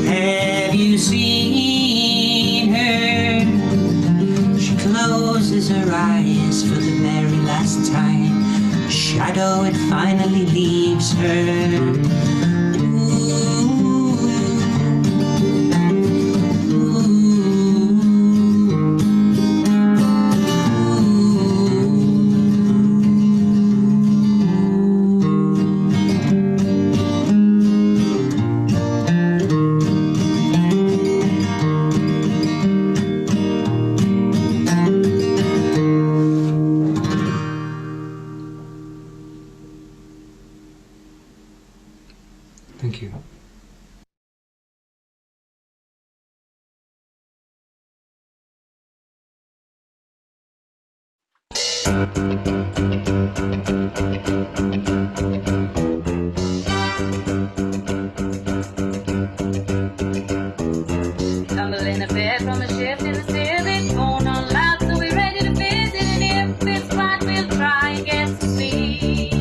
have you seen her? She closes her eyes for the very last time. A shadow, it finally leaves her. Tumble in a bed from a shift in the civic, phone on loud, so we're ready to visit. And if it's right, we'll try and get some sleep.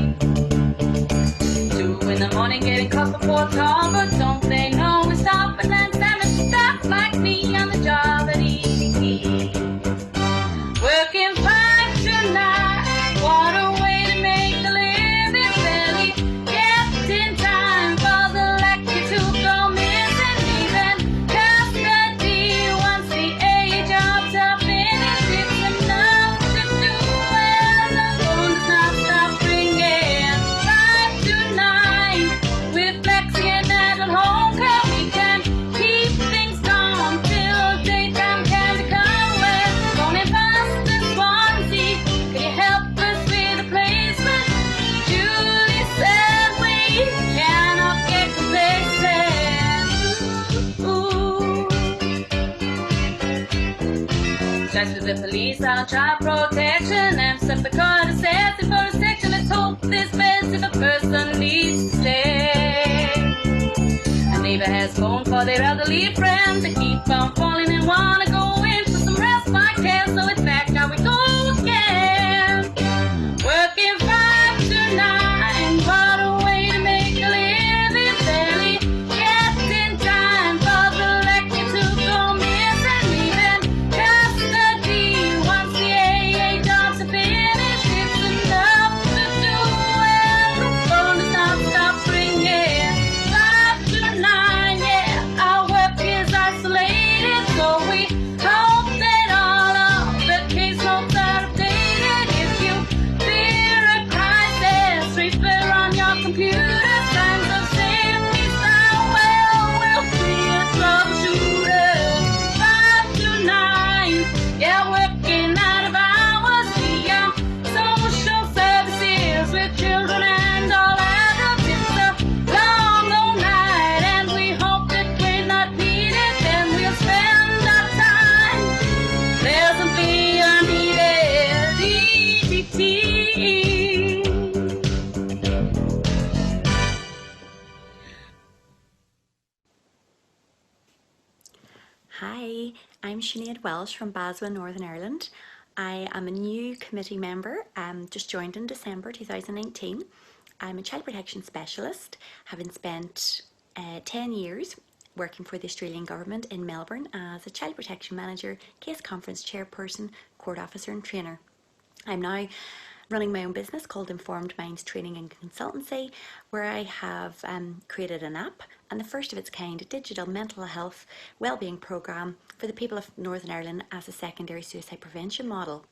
2 in the morning, getting cup before tall, but don't they know we stop and then salmon stuff like me on the job at EDP. Working 5 to 9, what a way to make a living, barely just in time for the lecture to go missing. Even custody once the A jobs are finished, it's enough to do well. The phone does not stop ringing. 5 to 9, with flexi and dad at home, 'cause we can keep things calm till daytime can become well. Going past the Swansea, can you help us with a placement? Julie said we cannot get complacent. Ooh. Checks with the police on child protection and stuff the court assessing for a section. Let's hope this best if a person needs to stay. A neighbor has phoned for their elderly friend to keep on falling and wanna go in for some respite care, so it's back now we go again. Working 5 to 9, what a way to make a living, barely just in time for the lecture to go missing. Even custody once the AA jobs are finished, it's enough to do well. The phone does not stop ringing. 5 to 9, yeah, our work is isolated, so we hope that all of the case notes are updated. If you fear a crisis, refer on your computer. Signs of safety sound well, we'll be a troubleshooter. 5 to 9, yeah, working out of hours. We are social services with children and all adults. It's a long old night, and we hope that we're not needed. Then we'll spend our time pleasantly unneeded. EDT. Hi, I'm Sinead Welsh from BASW, Northern Ireland. I am a new committee member, just joined in December 2019. I'm a child protection specialist, having spent 10 years working for the Australian Government in Melbourne as a child protection manager, case conference chairperson, court officer and trainer. I'm now running my own business called Informed Minds Training and Consultancy, where I have created an app and the first of its kind digital mental health wellbeing programme for the people of Northern Ireland as a secondary suicide prevention model.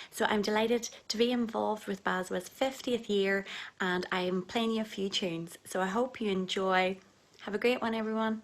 So I'm delighted to be involved with BASW's 50th year, and I'm playing you a few tunes. So I hope you enjoy. Have a great one, everyone.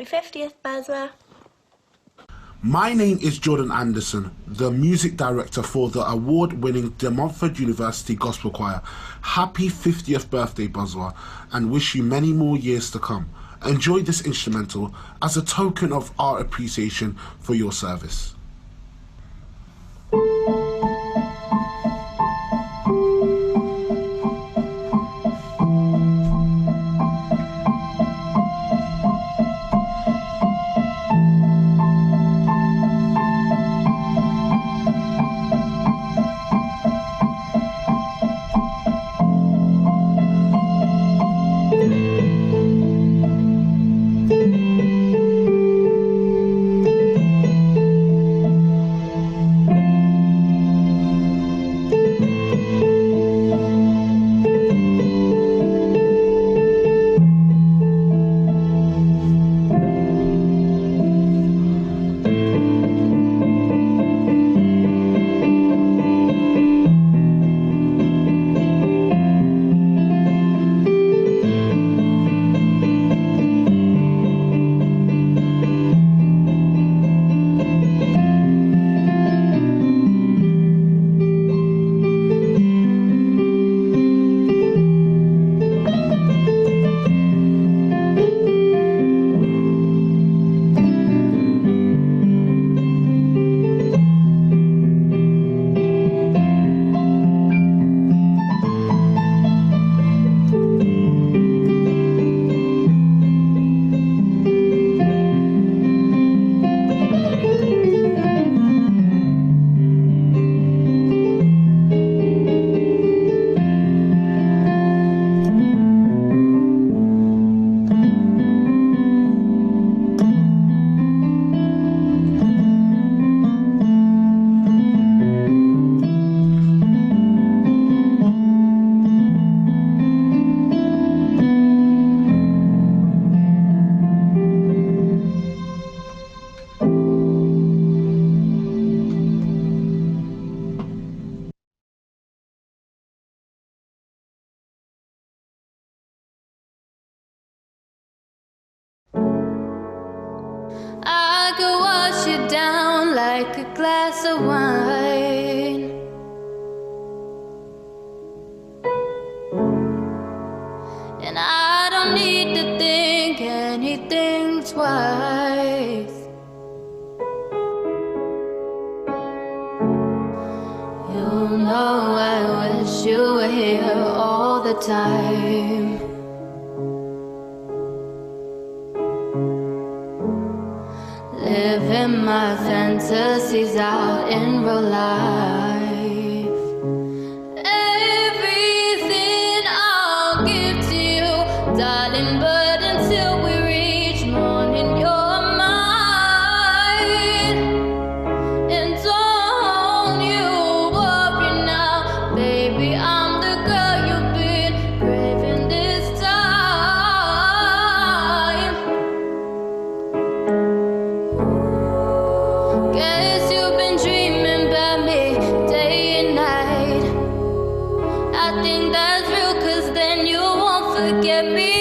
Happy 50th, BASW. My name is Jordan Anderson, the music director for the award-winning De Montfort University Gospel Choir. Happy 50th birthday, BASW, and wish you many more years to come. Enjoy this instrumental as a token of our appreciation for your service. I could wash you down like a glass of wine. And I don't need to think anything twice. You know I wish you were here all the time. Living my fantasies out in real life. Everything I'll give to you, darling, but until we reach morning, you're mine. And don't you worry now, baby, I'm the girl you've been craving this time. Guess you've been dreaming about me day and night. I think that's real, 'cause then you won't forget me.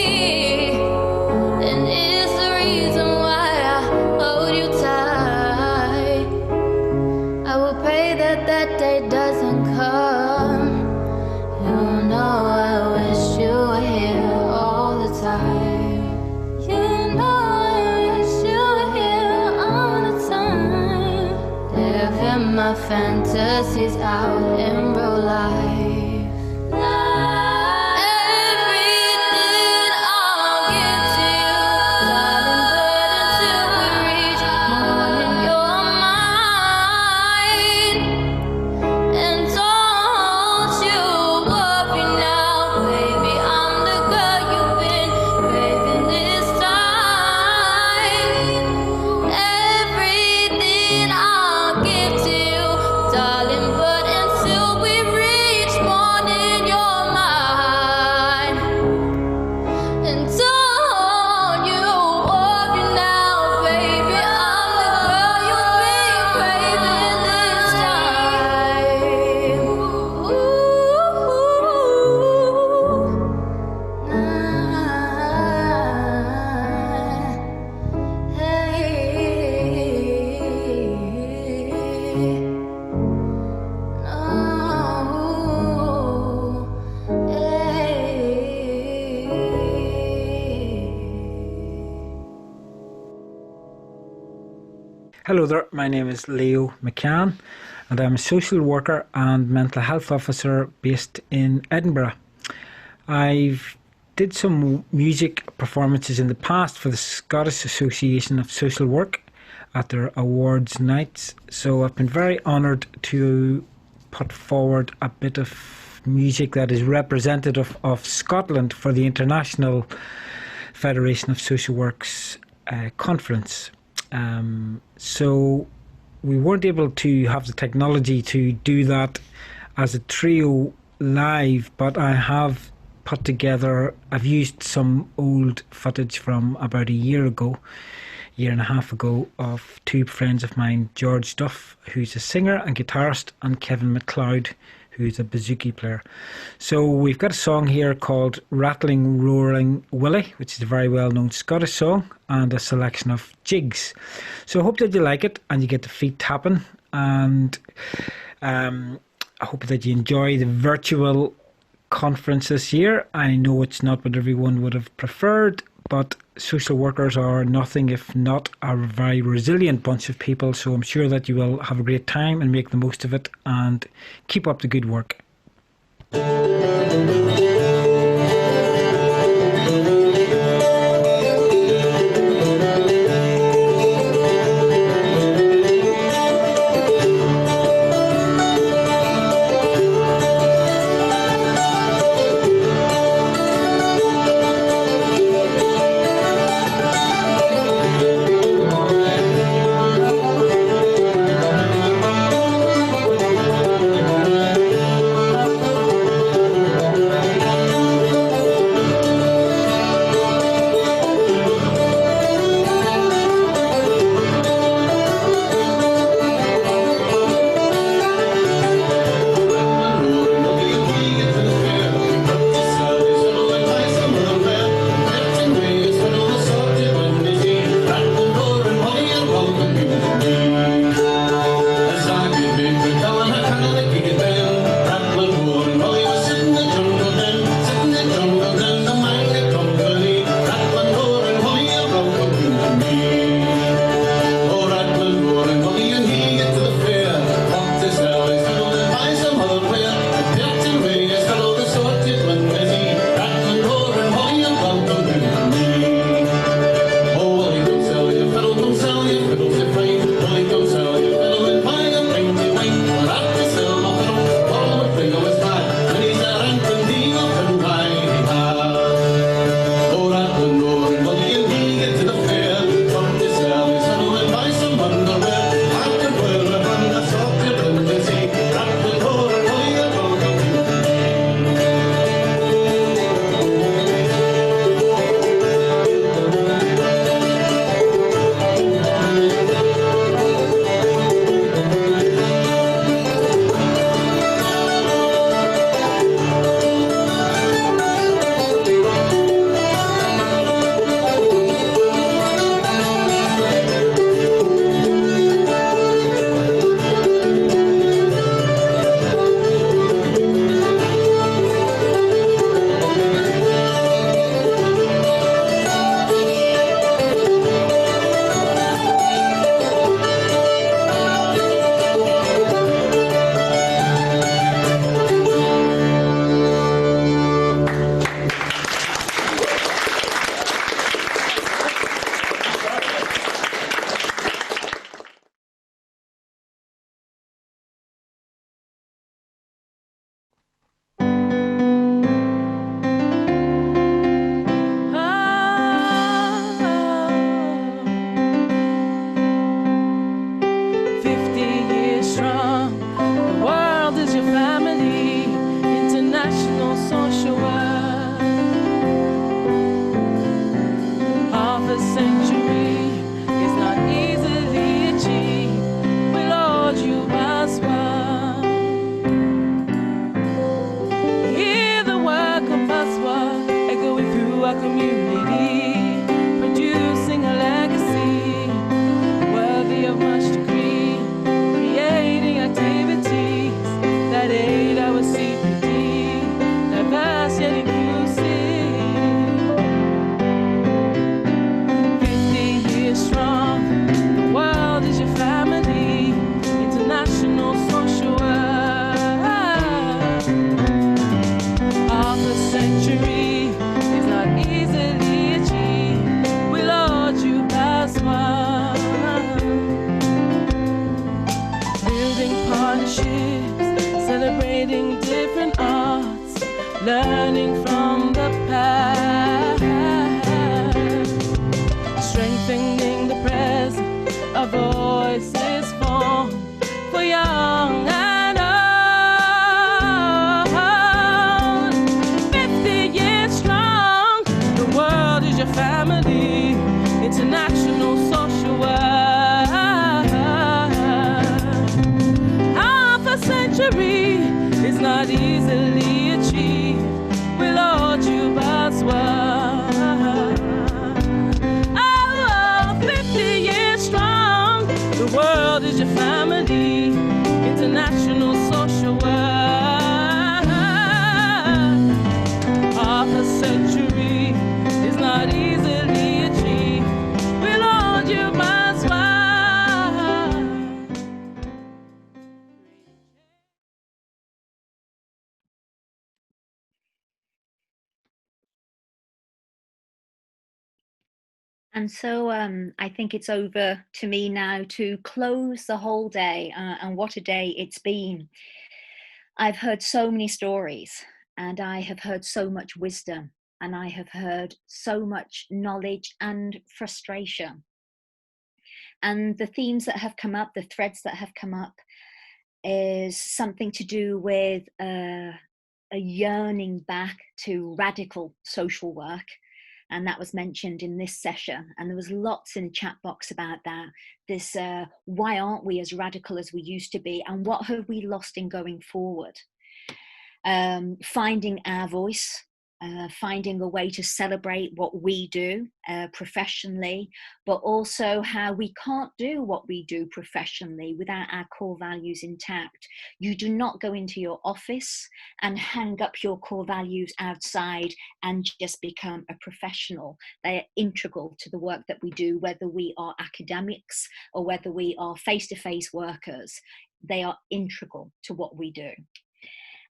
And it's the reason why I hold you tight. I will pray that that day doesn't come. You know I wish you were here all the time. You know I wish you were here all the time. Living my fantasies out in real life. Everything I'll give to you, darling, but until we reach morning, you're mine. And don't you worry now, baby, I'm the girl you've been craving this time. Everything I'll give to you, darling, but until we reach Hello there, my name is Leo McCann and I'm a social worker and mental health officer based in Edinburgh. I've did some music performances in the past for the Scottish Association of Social Work at their awards nights, so I've been very honoured to put forward a bit of music that is representative of Scotland for the International Federation of Social Work's conference. So we weren't able to have the technology to do that as a trio live, but I have put together, I've used some old footage from about a year and a half ago, of two friends of mine, George Duff, who's a singer and guitarist, and Kevin MacLeod, who's a bouzouki player. So we've got a song here called Rattling Roaring Willie, which is a very well-known Scottish song, and a selection of jigs. So I hope that you like it and you get the feet tapping, and I hope that you enjoy the virtual conference this year. I know it's not what everyone would have preferred, but social workers are nothing if not a very resilient bunch of people, so I'm sure that you will have a great time and make the most of it, and keep up the good work. creating different arts, learning from the past, strengthening the present, a voice is formed for young and old. 50 years strong, the world is your family, international social work. Half a century is not easily achieved. We'll hold you, BASW. Oh, 50 years strong, the world is your family, international social work. Half a century is not easily achieved. We'll hold you, BASW. And so I think it's over to me now to close the whole day, and what a day it's been. I've heard so many stories, and I have heard so much wisdom, and I have heard so much knowledge and frustration. And the themes that have come up, the threads that have come up, is something to do with a yearning back to radical social work. And that was mentioned in this session. And there was lots in the chat box about that. This, why aren't we as radical as we used to be? And what have we lost in going forward? Finding our voice, finding a way to celebrate what we do professionally, but also how we can't do what we do professionally without our core values intact. You do not go into your office and hang up your core values outside and just become a professional. They are integral to the work that we do, whether we are academics or whether we are face-to-face workers. They are integral to what we do.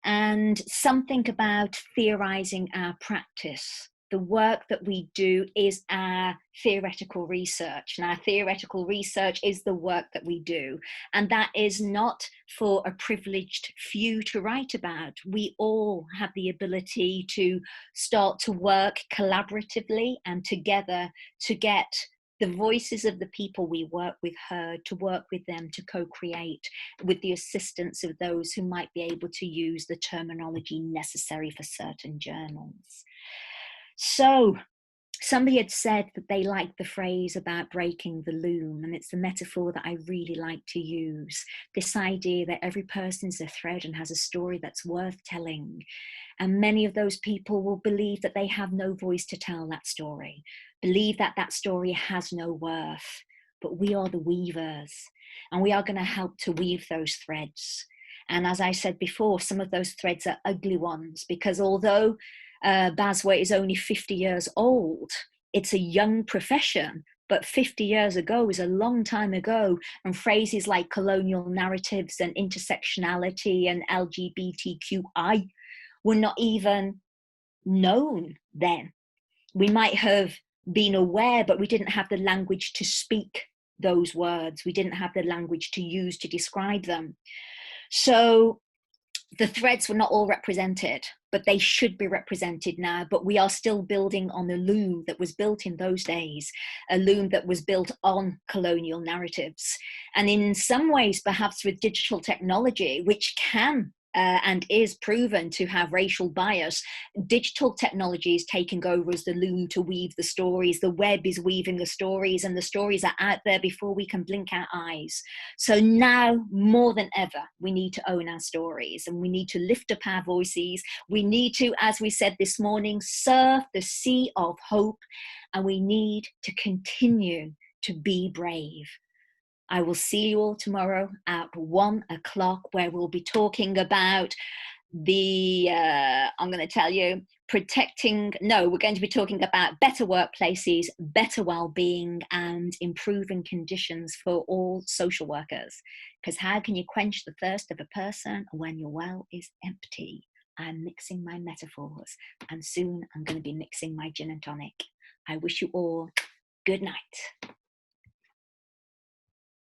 And something about theorizing our practice. The work that we do is our theoretical research, and our theoretical research is the work that we do. And that is not for a privileged few to write about. We all have the ability to start to work collaboratively and together to get the voices of the people we work with heard, to work with them, to co-create with the assistance of those who might be able to use the terminology necessary for certain journals. So somebody had said that they liked the phrase about breaking the loom, and it's the metaphor that I really like to use. This idea that every person's a thread and has a story that's worth telling. And many of those people will believe that they have no voice to tell that story, believe that that story has no worth. But we are the weavers, and we are going to help to weave those threads. And as I said before, some of those threads are ugly ones, because although BASW is only 50 years old, it's a young profession, but 50 years ago is a long time ago, and phrases like colonial narratives and intersectionality and LGBTQI were not even known then. We might have been aware, but we didn't have the language to speak those words. We didn't have the language to use to describe them. So the threads were not all represented, but they should be represented now. But we are still building on a loom that was built in those days, a loom that was built on colonial narratives. And in some ways, perhaps with digital technology, which can and is proven to have racial bias, digital technology is taking over as the loom to weave the stories. The web is weaving the stories, and the stories are out there before we can blink our eyes. So now, more than ever, we need to own our stories, and we need to lift up our voices. We need to, as we said this morning, surf the sea of hope, and we need to continue to be brave. I will see you all tomorrow at 1 o'clock, where we'll be talking about I'm going to tell you, we're going to be talking about better workplaces, better well-being, and improving conditions for all social workers. Because how can you quench the thirst of a person when your well is empty? I'm mixing my metaphors, and soon I'm going to be mixing my gin and tonic. I wish you all good night.